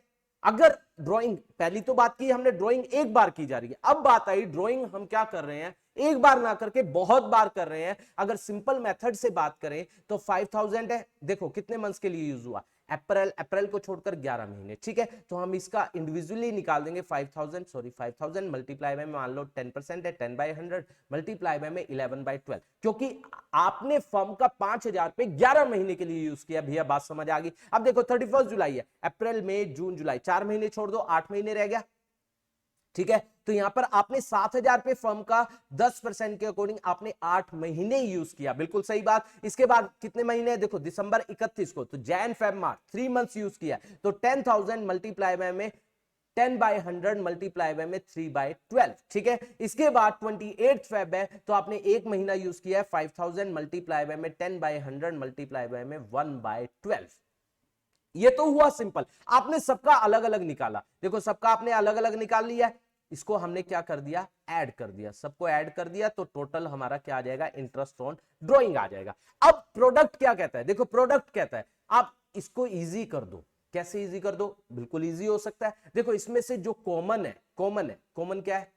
अगर ड्राइंग, पहली तो बात की हमने ड्राइंग एक बार की जा रही है, अब बात आई ड्राइंग हम क्या कर रहे हैं, एक बार ना करके बहुत बार कर रहे हैं। अगर सिंपल मेथड से बात करें तो 5000 है, देखो कितने मंथ्स के लिए यूज हुआ, अप्रैल को छोड़कर 11 महीने, ठीक है, तो हम इसका इंडिविजुअली निकाल देंगे। 5000 मल्टीप्लाई बाय, मान लो 10% है, 10/100 मल्टीप्लाई बाय में 11/12, क्योंकि आपने फर्म का 5000 पे 11 महीने के लिए यूज किया। भैया बात समझ आ गई। अब देखो 31 जुलाई है, अप्रैल मई जून जुलाई, 4 महीने छोड़ दो, 8 महीने रह गया, ठीक है, तो यहां पर आपने 7000 पे फर्म का 10% के अकॉर्डिंग आपने 8 महीने यूज किया, बिल्कुल सही बात। इसके बाद कितने महीने, देखो दिसंबर 31 को, तो जैन फेब मार्च 3 मंथ्स यूज किया, तो 10,000 मल्टीप्लाई बाय में 10/100 मल्टीप्लाई बाय में 3/12, ठीक है। इसके बाद 28 फेब है, तो आपने एक महीना यूज किया है, 5000 मल्टीप्लाई बाय में 10/100 मल्टीप्लाई बाय में 1/12। ये तो हुआ सिंपल, आपने सबका अलग अलग निकाला, देखो सबका आपने अलग अलग निकाल लिया, इसको हमने क्या कर दिया, ऐड कर दिया, सबको ऐड कर दिया, तो टोटल हमारा क्या आ जाएगा, इंटरेस्ट ऑन ड्राइंग आ जाएगा। अब प्रोडक्ट क्या कहता है, देखो प्रोडक्ट कहता है आप इसको इजी कर दो, कैसे इजी कर दो, बिल्कुल इजी हो सकता है। देखो इसमें से जो कॉमन क्या है,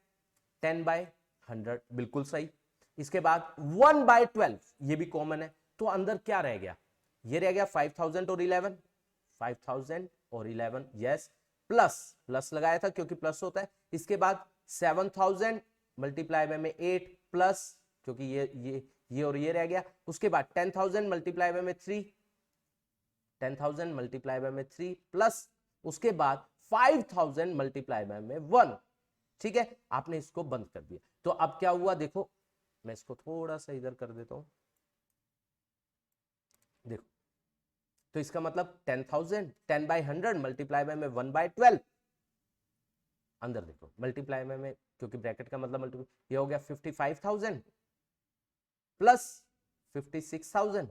10/100, बिल्कुल सही। इसके बाद 1/12 ये भी कॉमन है, तो अंदर क्या रह गया, ये रह गया 5000 और 11, 5000 और 11, यस, प्लस लगाया था क्योंकि प्लस होता है। इसके बाद 7000 मल्टीप्लाई बाय में 8 प्लस, क्योंकि ये और ये रह गया। उसके बाद 10,000 मल्टीप्लाई बाय में 3, 10,000 मल्टीप्लाई बाय में 3 प्लस, उसके बाद 5000 मल्टीप्लाई बाय में 1, ठीक है, आपने इसको बंद कर दिया। तो अब क्या हुआ, देखो मैं इसको थोड़ा सा इधर कर देता हूं, देखो, तो इसका मतलब 10,000 10/100 मल्टीप्लाई बाय में 1/12, अंदर देखो मल्टीप्लाई में क्योंकि ब्रैकेट का मतलब मल्टीप्लाई, ये हो गया 55,000 प्लस 56,000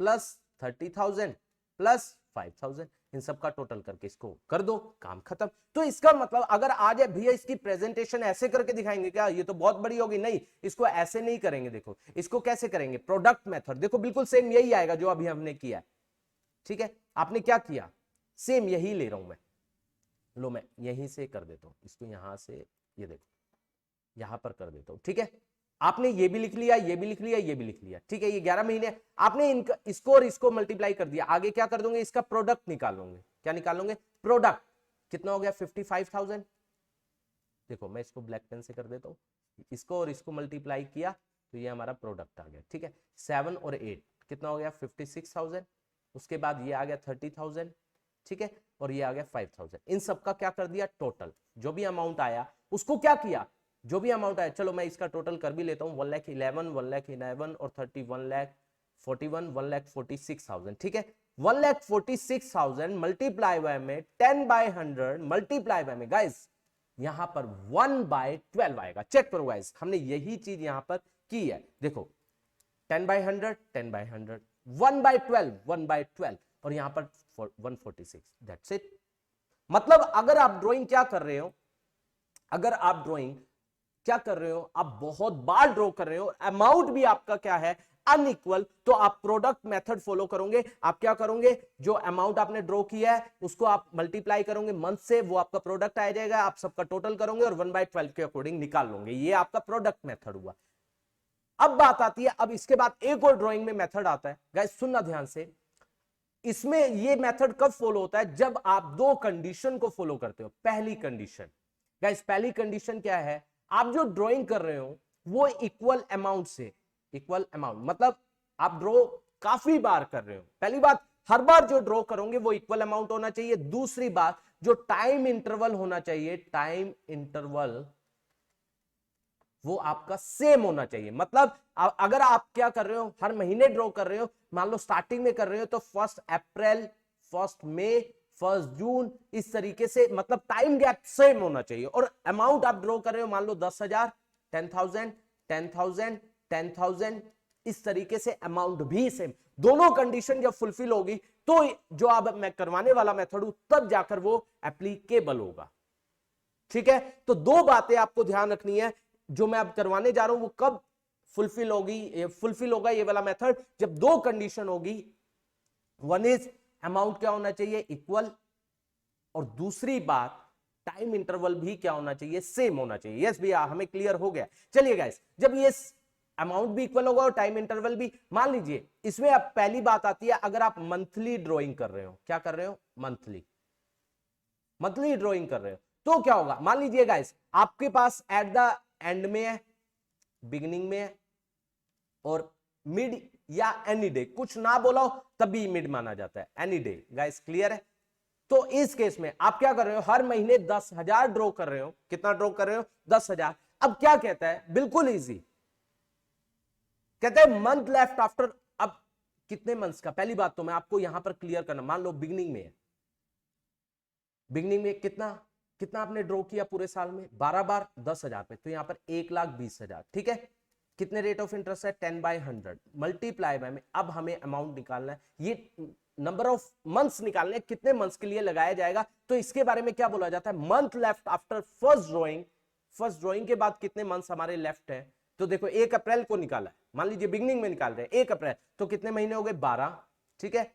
प्लस 30,000 प्लस 5,000, इन सब का टोटल करके इसको कर दो, काम खत्म। तो इसका मतलब अगर आ जाए भैया इसकी प्रेजेंटेशन ऐसे करके दिखाएंगे क्या, ये तो बहुत बड़ी होगी, नहीं, इसको ऐसे नहीं करेंगे। देखो इसको कैसे करेंगे, प्रोडक्ट मेथड, देखो बिल्कुल सेम यही आएगा जो अभी हमने किया है, ठीक है। आपने क्या किया, सेम यही ले रहा हूं मैं, लो मैं यहीं से कर देता हूं इसको, यहां से ये देखो यहां पर कर देता हूं, ठीक है। आपने ये भी लिख लिया, ये भी लिख लिया, ये भी लिख लिया, ठीक है, ये 11 महीने आपने इनका इसको और इसको मल्टीप्लाई कर दिया। आगे क्या कर दोगे, इसका प्रोडक्ट निकालोगे, क्या निकालोगे, प्रोडक्ट कितना हो गया 55,000। देखो मैं इसको ब्लैक पेन से कर देता हूं, इसको और इसको मल्टीप्लाई किया तो ये हमारा प्रोडक्ट आ गया, ठीक है। 7 और 8 कितना हो गया 56,000, उसके बाद ये आ गया 30,000, ठीक है, और ये आ गया 5,000। इन सब का क्या कर दिया, टोटल जो भी अमाउंट आया उसको क्या किया, जो भी अमाउंट आया, चलो मैं इसका टोटल कर भी लेता हूं, 1,11,000, 1,11,000 और 30 1,41,000, 1,46,000, ठीक है। 1,46,000 मल्टीप्लाई बाय में 10/100 मल्टीप्लाई बाय में, गाइस यहां पर 1/12 आएगा, चेक करो गाइस, हमने यही चीज यहां पर की है। देखो 10/100 10/100, 1/12 1/12, और यहां पर 146, दैट्स इट। मतलब अगर आप ड्राइंग क्या कर रहे हो, अगर आप ड्राइंग क्या कर रहे हो, आप बहुत बार ड्रॉ कर रहे हो, अमाउंट भी आपका क्या है अनइक्वल, तो आप प्रोडक्ट मेथड फॉलो करोगे। आप क्या करोगे, जो अमाउंट आपने ड्रॉ किया है उसको आप मल्टीप्लाई करोगे मंथ से, वो आपका प्रोडक्ट आ जाएगा, आप सबका टोटल करोगे और 1/12 के अकॉर्डिंग निकाल लोगे। ये आपका प्रोडक्ट मेथड हुआ। अब बात आती है, अब इसके बाद एक और ड्राइंग में मेथड आता है, गाइस सुनना ध्यान से, इसमें ये मेथड कब फॉलो होता है, जब आप दो कंडीशन को फॉलो करते हो। पहली कंडीशन गाइस, पहली कंडीशन क्या है, आप जो ड्राइंग कर रहे हो वो इक्वल अमाउंट से, इक्वल अमाउंट मतलब आप ड्रॉ काफी बार कर रहे हो। पहली बात, हर बार जो ड्रॉ करोगे वो इक्वल अमाउंट होना चाहिए। दूसरी बात, जो टाइम इंटरवल होना चाहिए, टाइम इंटरवल वो आपका सेम होना चाहिए। मतलब अगर आप क्या कर रहे हो, हर महीने ड्रॉ कर रहे हो, मान लो स्टार्टिंग में कर रहे हो तो 1 अप्रैल, 1 मई, 1 जून, इस तरीके से, मतलब टाइम गैप सेम होना चाहिए। और अमाउंट आप ड्रॉ कर रहे हो, मान लो 10,000, 10,000, 10,000, 10,000, इस तरीके से अमाउंट भी सेम। दोनों कंडीशन जब फुलफिल होगी तो जो अब मैं करवाने वाला मेथड हूं तब जाकर वो एप्लीकेबल होगा। ठीक है, तो दो बातें आपको ध्यान रखनी है। जो मैं अब करवाने जा रहा हूं वो कब फुलफिल होगी, फुलफिल होगा ये वाला मेथड, जब दो कंडीशन होगी। वन इज अमाउंट क्या होना चाहिए, इक्वल, और दूसरी बात टाइम इंटरवल भी क्या होना चाहिए, सेम होना चाहिए। यस भैया, हमें क्लियर हो गया। चलिए गाइस, जब ये अमाउंट भी इक्वल होगा और टाइम इंटरवल भी, मान लीजिए इसमें अब पहली बात आती है, अगर आप मंथली ड्रॉइंग कर रहे हो, क्या कर रहे हो, मंथली, मंथली ड्रॉइंग कर रहे हो, तो क्या होगा, मान लीजिए गाइस आपके पास एट द एंड में है, बिगिनिंग में है, और मिड या एनी डे, कुछ ना बोला हो तभी मिड माना जाता है, एनी डे। गाइस क्लियर है? तो इस केस में आप क्या कर रहे हो, हर महीने 10,000 ड्रॉ कर रहे हो। कितना ड्रॉ कर रहे हो, 10,000। अब क्या कहता है, बिल्कुल इजी, कहते हैं मंथ लेफ्ट आफ्टर। अब कितने मंथ्स का, पहली बात तो मैं आपको यहां पर क्लियर करना, मान लो बिगिनिंग में है, बिगिनिंग में कितना कितना आपने ड्रॉ किया पूरे साल में, 12 बार 10,000 पे, तो यहां पर 1,20,000। ठीक है, कितने रेट ऑफ इंटरेस्ट है, 10/100 मल्टीप्लाई बाय में। अब हमें अमाउंट निकालना है, ये नंबर ऑफ मंथ्स निकालने, कितने मंथ्स के लिए लगाया जाएगा। तो इसके बारे में क्या बोला जाता है, month left after first drawing. First drawing के बाद कितने मंथ्स हमारे लेफ्ट है, तो देखो 1 अप्रैल को निकाला है, मान लीजिए बिगिनिंग में निकाल रहे हैं 1 अप्रैल, तो कितने महीने हो गए, 12। ठीक है,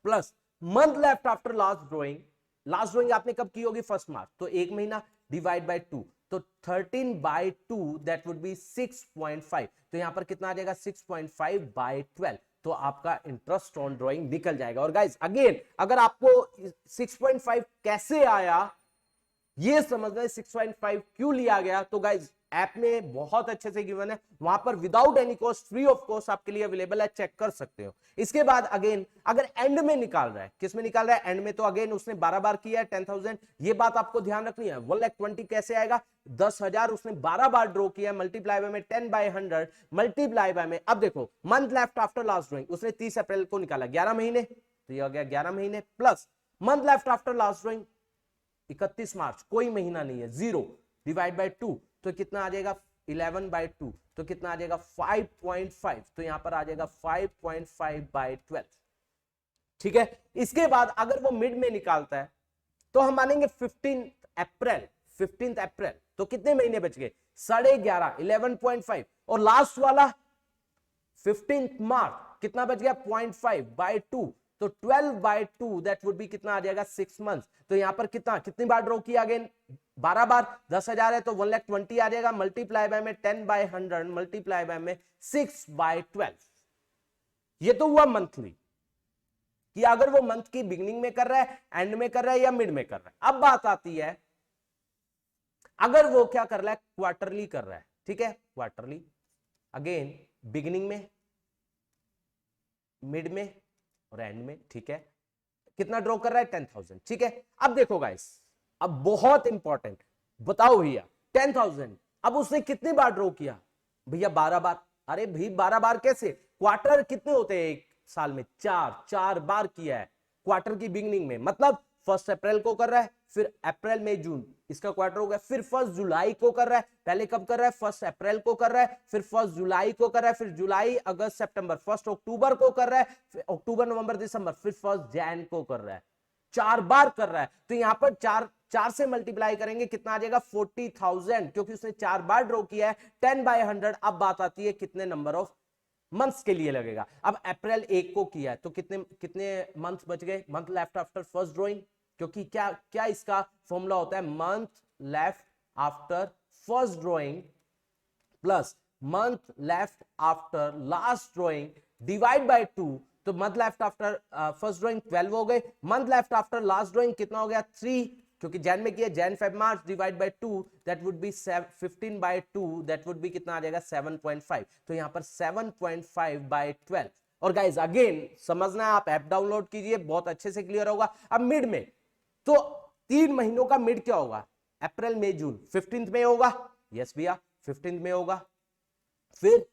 plus month left after last drawing, last drawing आपने कब की होगी, 1 मार्च, तो 1 महीना, डिवाइड बाय 2, तो 13/2 दैट वुड बी 6.5। तो यहां पर कितना आ जाएगा, 6.5/12। तो आपका इंटरेस्ट ऑन ड्रॉइंग निकल जाएगा। और गाइज अगेन, अगर आपको 6.5 कैसे आया ये समझना है, 6.5 क्यों लिया गया, तो गाइज ऐप में बहुत अच्छे से गिवन है, वहां पर without any cost, free of cost आपके लिए अवेलेबल है, चेक कर सकते हो। इसके बाद अगेन अगर एंड में निकाल रहा है, किस में निकाल रहा है, एंड में, तो अगेन उसने 12 बार किया है 10,000, ये बात आपको ध्यान रखनी है। 1,20,000 कैसे आएगा, 10,000 उसने 12 बार ड्रॉ किया, मल्टीप्लाई बाय में 10/100 मल्टीप्लाई बाय में। अब देखो month left after last drawing उसने 30 अप्रैल को निकाला, 11 महीने, तो ये हो गया 11 महीने, plus month left after last drawing 31 मार्च, कोई महीना नहीं है, 0, डिवाइड बाय 2, तो कितना आ जाएगा, 11/2, तो कितना आ जाएगा 5.5, तो यहां पर आ जाएगा 5.5/12। ठीक है, इसके बाद अगर वो मिड में निकालता है तो हम मानेंगे 15 अप्रैल, 15 अप्रैल, तो कितने महीने बच गए, 11.5, 11.5, और लास्ट वाला 15 मार्च कितना बच गया, 0.5/2, तो 12/2 दैट वुड बी कितना आ जाएगा, 6 मंथ्स। तो यहां पर कितना, कितनी बार ड्रॉ किया, अगेन 12 बार, 10,000 है तो 1,20,000 आ जाएगा, मल्टीप्लाई बाय में 10/100 मल्टीप्लाई बाय में 6/12। ये तो हुआ मंथली, कि अगर वो मंथ की बिगिनिंग में कर रहा है, एंड में कर रहा है, या मिड में कर रहा है। अब बात आती है अगर वो क्या कर रहा है, क्वार्टरली कर रहा है। ठीक है, क्वार्टरली, अगेन बिगिनिंग में, मिड में और एंड में। ठीक है, कितना ड्रॉ कर रहा है, 10,000। ठीक है, अब देखो गाइस, अब बहुत इंपॉर्टेंट, बताओ भैया 10,000, अब उसने कितनी बार ड्रॉ किया, भैया 12 बार। अरे भाई 12 बार कैसे, क्वार्टर कितने होते हैं एक साल में, 4 बार किया है क्वार्टर की बिगिनिंग में, मतलब 1 अप्रैल को कर रहा है, फिर अप्रैल मई जून इसका क्वार्टर हो गया, फिर 1 जुलाई को कर रहा है, पहले कब कर रहा है, 1 अप्रैल को कर रहा है, फिर 1 जुलाई को कर रहा है, फिर जुलाई अगस्त सितंबर, 1 अक्टूबर को कर रहा है, फिर अक्टूबर नवंबर दिसंबर, फिर 1 जैन को कर रहा है, 4 बार कर रहा है। तो यहां पर 4 से मल्टीप्लाई करेंगे, कितना आ जाएगा, 40,000, क्योंकि उसने 4 बार ड्रॉ किया है, 10/100। अब बात आती है कितने नंबर ऑफ मंथ्स के लिए लगेगा। अब अप्रैल 1 को किया है तो कितने कितने मंथ बच गए, month left after first drawing, क्योंकि क्या क्या इसका फॉर्मूला होता है, month left after first drawing plus month left after last drawing divide by 2, तो month left after first drawing 12 हो गए, month left after last drawing कितना हो गया 3, क्योंकि जैन में किया, Jan Feb March divide by 2 that would be 15 by 2 that would be कितना आ जाएगा 7.5, तो यहां पर 7.5 बाय 12। और गाइज अगेन समझना है, आप ऐप डाउनलोड कीजिए, बहुत अच्छे से क्लियर होगा। अब मिड में, तो 3 महीनों का मिड क्या होगा, अप्रैल मई जून 15 में होगा, यस भैया 15 में होगा, फिर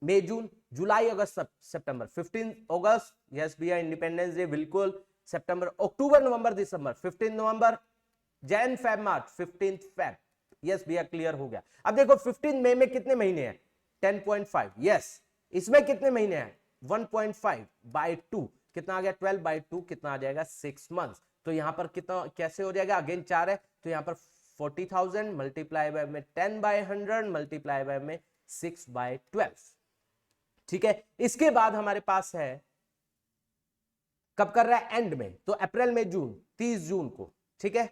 मई जून जुलाई अगस्त सितंबर 15 अगस्त, यस भैया इंडिपेंडेंस डे बिल्कुल, सितंबर अक्टूबर नवंबर दिसंबर 15 नवंबर, जैन फेब मार्च 15 फेब, यस भैया क्लियर हो गया। अब देखो 15 मई में कितने महीने हैं 10.5, यस इसमें कितने महीने हैं 1.5 बाय 2 कितना आ गया 12 बाय 2 कितना आ जाएगा 6 मंथ्स। तो यहां पर कितना कैसे हो जाएगा, अगेन 4 है तो यहां पर 40,000 मल्टीप्लाई बाय में 10 बाय 100 मल्टीप्लाई बाय में 6 बाय 12, ठीक है। इसके बाद हमारे पास है कब कर रहा है एंड में, तो अप्रैल में जून 30 जून को, ठीक है,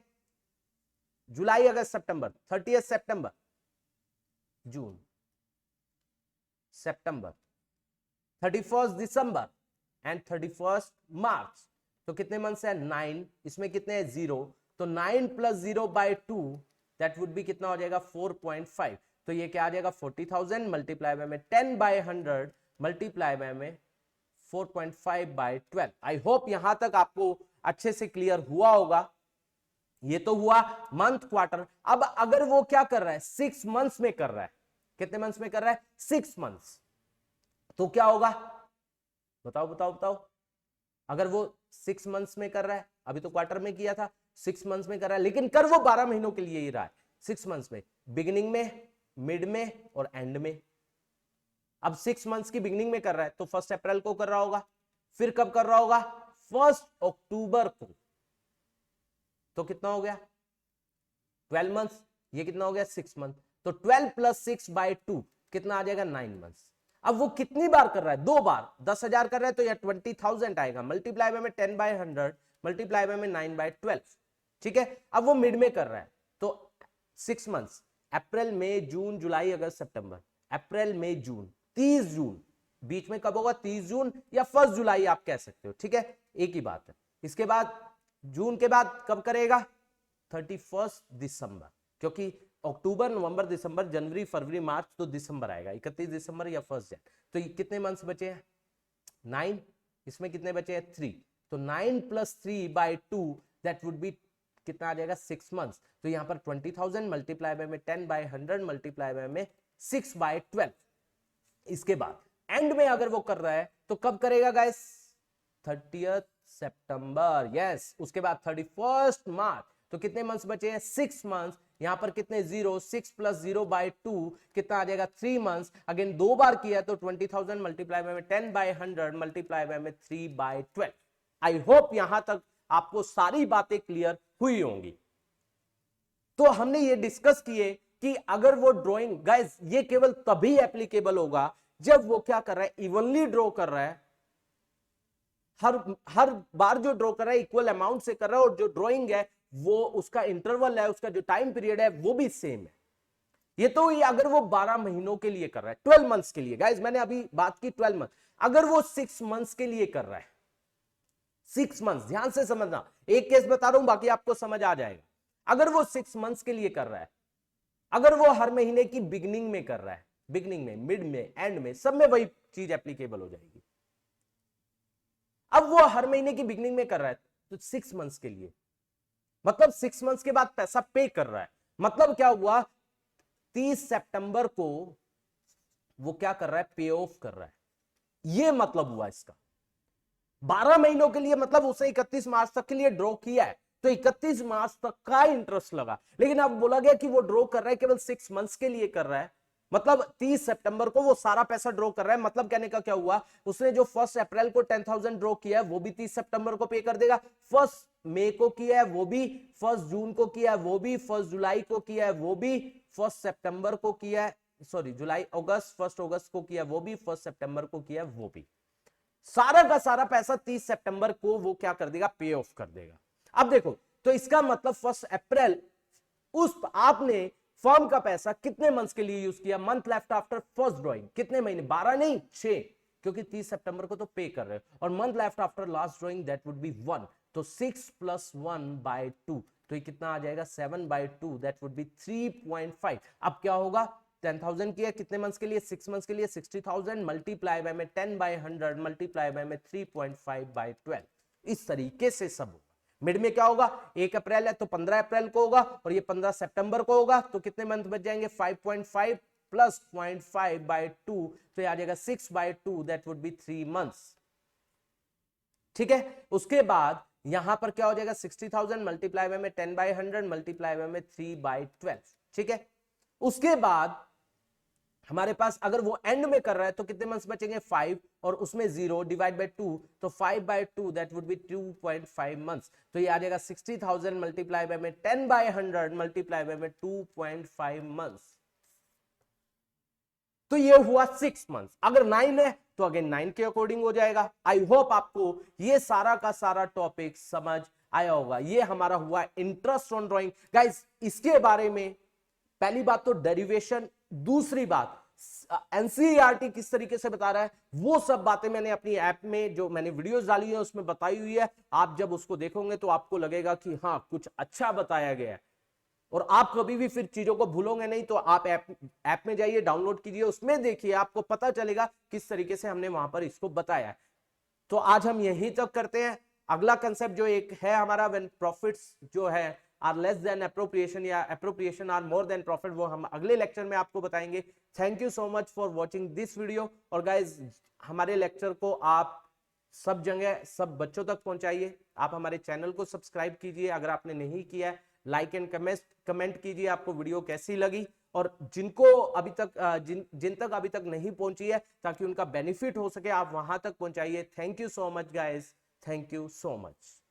जुलाई अगस्त सितंबर 30 सितंबर, जून सितंबर 31 दिसंबर एंड 31 मार्च, तो कितने मंथ्स है 9, इसमें कितने हैं 0, तो 9 plus 0 by 2 that would be कितना हो जाएगा 4.5, तो ये क्या आ जाएगा 40,000 मल्टीप्लाई बाय में 10 बाय 100 मल्टीप्लाई बाय में 4.5 बाय 12। आई होप यहां तक आपको अच्छे से क्लियर हुआ होगा। ये तो हुआ मंथ क्वार्टर। अब अगर वो क्या कर रहा है 6 मंथ्स में कर रहा है, कितने मंथ्स में कर रहा है 6 मंथ्स, तो क्या होगा बताओ बताओ बताओ, अगर वो 6 मंथ्स में कर रहा है, अभी तो क्वार्टर में किया था, 6 मंथ्स में कर रहा है, लेकिन कर वो 12 महीनों के लिए ही रहा है, 6 मंथ्स में, बिगिनिंग में, मिड में और एंड में। अब 6 मंथ्स की बिगिनिंग में कर रहा है तो 1 अप्रैल को कर रहा होगा, फिर कब कर रहा होगा 1 अक्टूबर को, तो कितना हो गया 12 मंथ्स, ये कितना हो गया 6 मंथ, तो 12 प्लस 6 बाय 2 कितना आ जाएगा 9 मंथ्स। अब वो कितनी बार कर रहा है 2 बार, 10,000 कर रहा है तो यह 20,000 आएगा, मल्टीप्लाई बाय में 10 बाय 100 मल्टीप्लाई बाय में 9 बाय 12, ठीक है। अब वो मिड में कर रहा है तो 6 मंथ्स, अप्रैल मई जून जुलाई अगस्त सितंबर, अप्रैल मई जून 30 जून, बीच में कब होगा 30 जून या 1 जुलाई आप कह सकते हो, ठीक है, एक ही बात है। इसके बाद जून के बाद कब करेगा 31 दिसंबर, क्योंकि अक्टूबर नवंबर दिसंबर जनवरी फरवरी मार्च तो दिसंबर आएगा, 31 दिसंबर या 1 जन, तो ये कितने मंथ्स बचे हैं 9, इसमें कितने बचे हैं 3, तो 9 plus 3 by 2 that would be कितना आ जाएगा 6 मंथ्स, तो यहां पर 20,000 मल्टीप्लाई बाय में 10 बाय 100 मल्टीप्लाई बाय में 6 बाय 12। इसके बाद एंड में अगर वो कर रहा है तो कब करेगा गाइस 30 सितंबर, यस, उसके बाद 31 मार्च, तो कितने मंथ्स बचे हैं 6 मंथ्स, यहां पर कितने 0, 6 प्लस 0 बाय 2 कितना आ जाएगा 3 मंथ्स, अगेन 2 बार किया तो 20,000 मल्टीप्लाई बाय में 10 बाय 100 मल्टीप्लाई बाय में 3 बाय 12। आई होप यहां तक आपको सारी बातें क्लियर हुई होंगी। तो हमने ये डिस्कस किए कि अगर वो ड्राइंग, गाइस ये केवल तभी एप्लीकेबल होगा जब वो क्या कर रहा है इवनली ड्रॉ कर रहा है, हर बार जो ड्रॉ कर रहा है इक्वल अमाउंट से कर रहा है, और जो ड्राइंग है वो उसका इंटरवल है, उसका जो टाइम पीरियड है वो भी सेम है। ये तो ये अगर वो 12 महीनों के लिए कर रहा है, 12 मंथ्स के लिए, गाइस मैंने अभी बात की 12 मंथ, अगर वो 6 मंथ्स के लिए कर रहा है, 6 मंथ्स, ध्यान से समझना, एक केस बता रहा हूं बाकी आपको समझ आ जाएगा। अगर वो 6 मंथ्स के लिए कर रहा है, अगर वो हर महीने की बिगिनिंग में कर रहा है, बिगिनिंग में, मिड में, एंड में, सब में वही चीज एप्लीकेबल हो जाएगी। अब वो हर महीने की बिगिनिंग में कर रहा है तो 6 मंथ्स के लिए, मतलब 6 मंथ्स के बाद पैसा पे कर रहा है, मतलब क्या हुआ 30 सितंबर को वो क्या कर रहा है पे ऑफ कर रहा है, ये मतलब हुआ इसका। 12 महीनों के लिए मतलब उसे 31 मार्च तक के लिए ड्रॉ किया है तो 31 मार्च तक का इंटरेस्ट लगा, लेकिन अब बोला गया कि वो ड्रॉ कर रहा है केवल 6 मंथ्स के लिए कर रहा है, मतलब 30 सितंबर को वो सारा पैसा ड्रॉ कर रहा है। मतलब कहने का क्या हुआ, उसने जो 1 अप्रैल को 10,000 ड्रॉ किया है वो भी 30 सितंबर को पे कर देगा, 1 मई को किया है वो भी, 1 जून को किया है वो भी, 1 जुलाई को किया है वो भी, 1 सितंबर को किया है, सॉरी जुलाई अगस्त 1 अगस्त को किया वो भी, 1 सितंबर को किया वो भी, सारा का सारा पैसा 30 सितंबर को वो क्या कर देगा पे ऑफ कर देगा। अब देखो तो इसका मतलब 1 अप्रैल उस आपने फर्म का पैसा कितने मंथ्स के लिए यूज किया, month left after first drawing, कितने महीने 12 नहीं 6, क्योंकि 30 सितंबर को तो पे कर रहे हो। और month left after last drawing that would B 1, तो 6 + 1/2, तो ये कितना आ जाएगा 7/2, दैट वुड बी 3.5। अब क्या होगा, 10,000 की है, कितने मंथ्स के लिए, 6 मंथ्स के लिए 60,000 मल्टीप्लाई बाय में 10/100 मल्टीप्लाई बाय में 3.5/12, इस तरीके से सब। मिड में क्या होगा, 1 अप्रैल है तो 15 अप्रैल को होगा, और ये 15 सितंबर को होगा, तो कितने मंथ बच जाएंगे, 5.5 प्लस 0.5/2, तो आ जाएगा 6/2, दैट वुड बी 3 मंथ्स। ठीक है, उसके बाद यहां पर क्या हो जाएगा, 60,000 मल्टीप्लाई बाय में 10/100 मल्टीप्लाई बाय में 3/12। ठीक है, उसके बाद हमारे पास अगर वो एंड में कर रहा है तो कितने मंथ्स बचेंगे, 5, और उसमें 0 डिवाइड बाय 2, तो 5/2, दैट वुड बी 2.5 मंथ्स। तो ये आ जाएगा 60,000 मल्टीप्लाई बाय में 10/100 मल्टीप्लाई बाय में 2.5 मंथ्स। तो ये हुआ 6 मंथ्स। अगर 9 है तो अगेन 9 के अकॉर्डिंग हो जाएगा। आई होप आपको ये सारा का सारा टॉपिक समझ आया होगा। ये हमारा हुआ इंटरेस्ट ऑन ड्राइंग। गाइस, इसके बारे में पहली बात तो डेरिवेशन, दूसरी बात एनसीईआरटी किस तरीके से बता रहा है, वो सब बातें मैंने अपनी ऐप में जो मैंने वीडियोस डाली है उसमें बताई हुई है। आप जब उसको देखोगे तो आपको लगेगा कि हाँ कुछ अच्छा बताया गया है, और आप कभी भी फिर चीजों को भूलोगे नहीं। तो आप ऐप में जाइए, डाउनलोड कीजिए, उसमें देखिए, आपको पता चलेगा किस तरीके से हमने वहां पर इसको बताया है। तो आज हम यहीं तक करते हैं। अगला कंसेप्ट जो एक है हमारा, व्हेन प्रॉफिट्स जो है आर लेस देन एप्रोप्रिएशन या appropriation are more than profit, वो हम अगले लेक्चर में आपको बताएंगे। Thank you so much for watching this video. और गाइज, हमारे लेक्चर को आप सब जगह सब बच्चों तक पहुंचाइए। आप हमारे चैनल को सब्सक्राइब कीजिए अगर आपने नहीं किया है, लाइक एंड कमेंट कीजिए आपको वीडियो कैसी लगी, और जिनको अभी तक जिन तक अभी तक नहीं पहुंची है, ताकि उनका बेनिफिट हो सके, आप वहां तक पहुंचाइए। Thank you so much guys, thank you so much.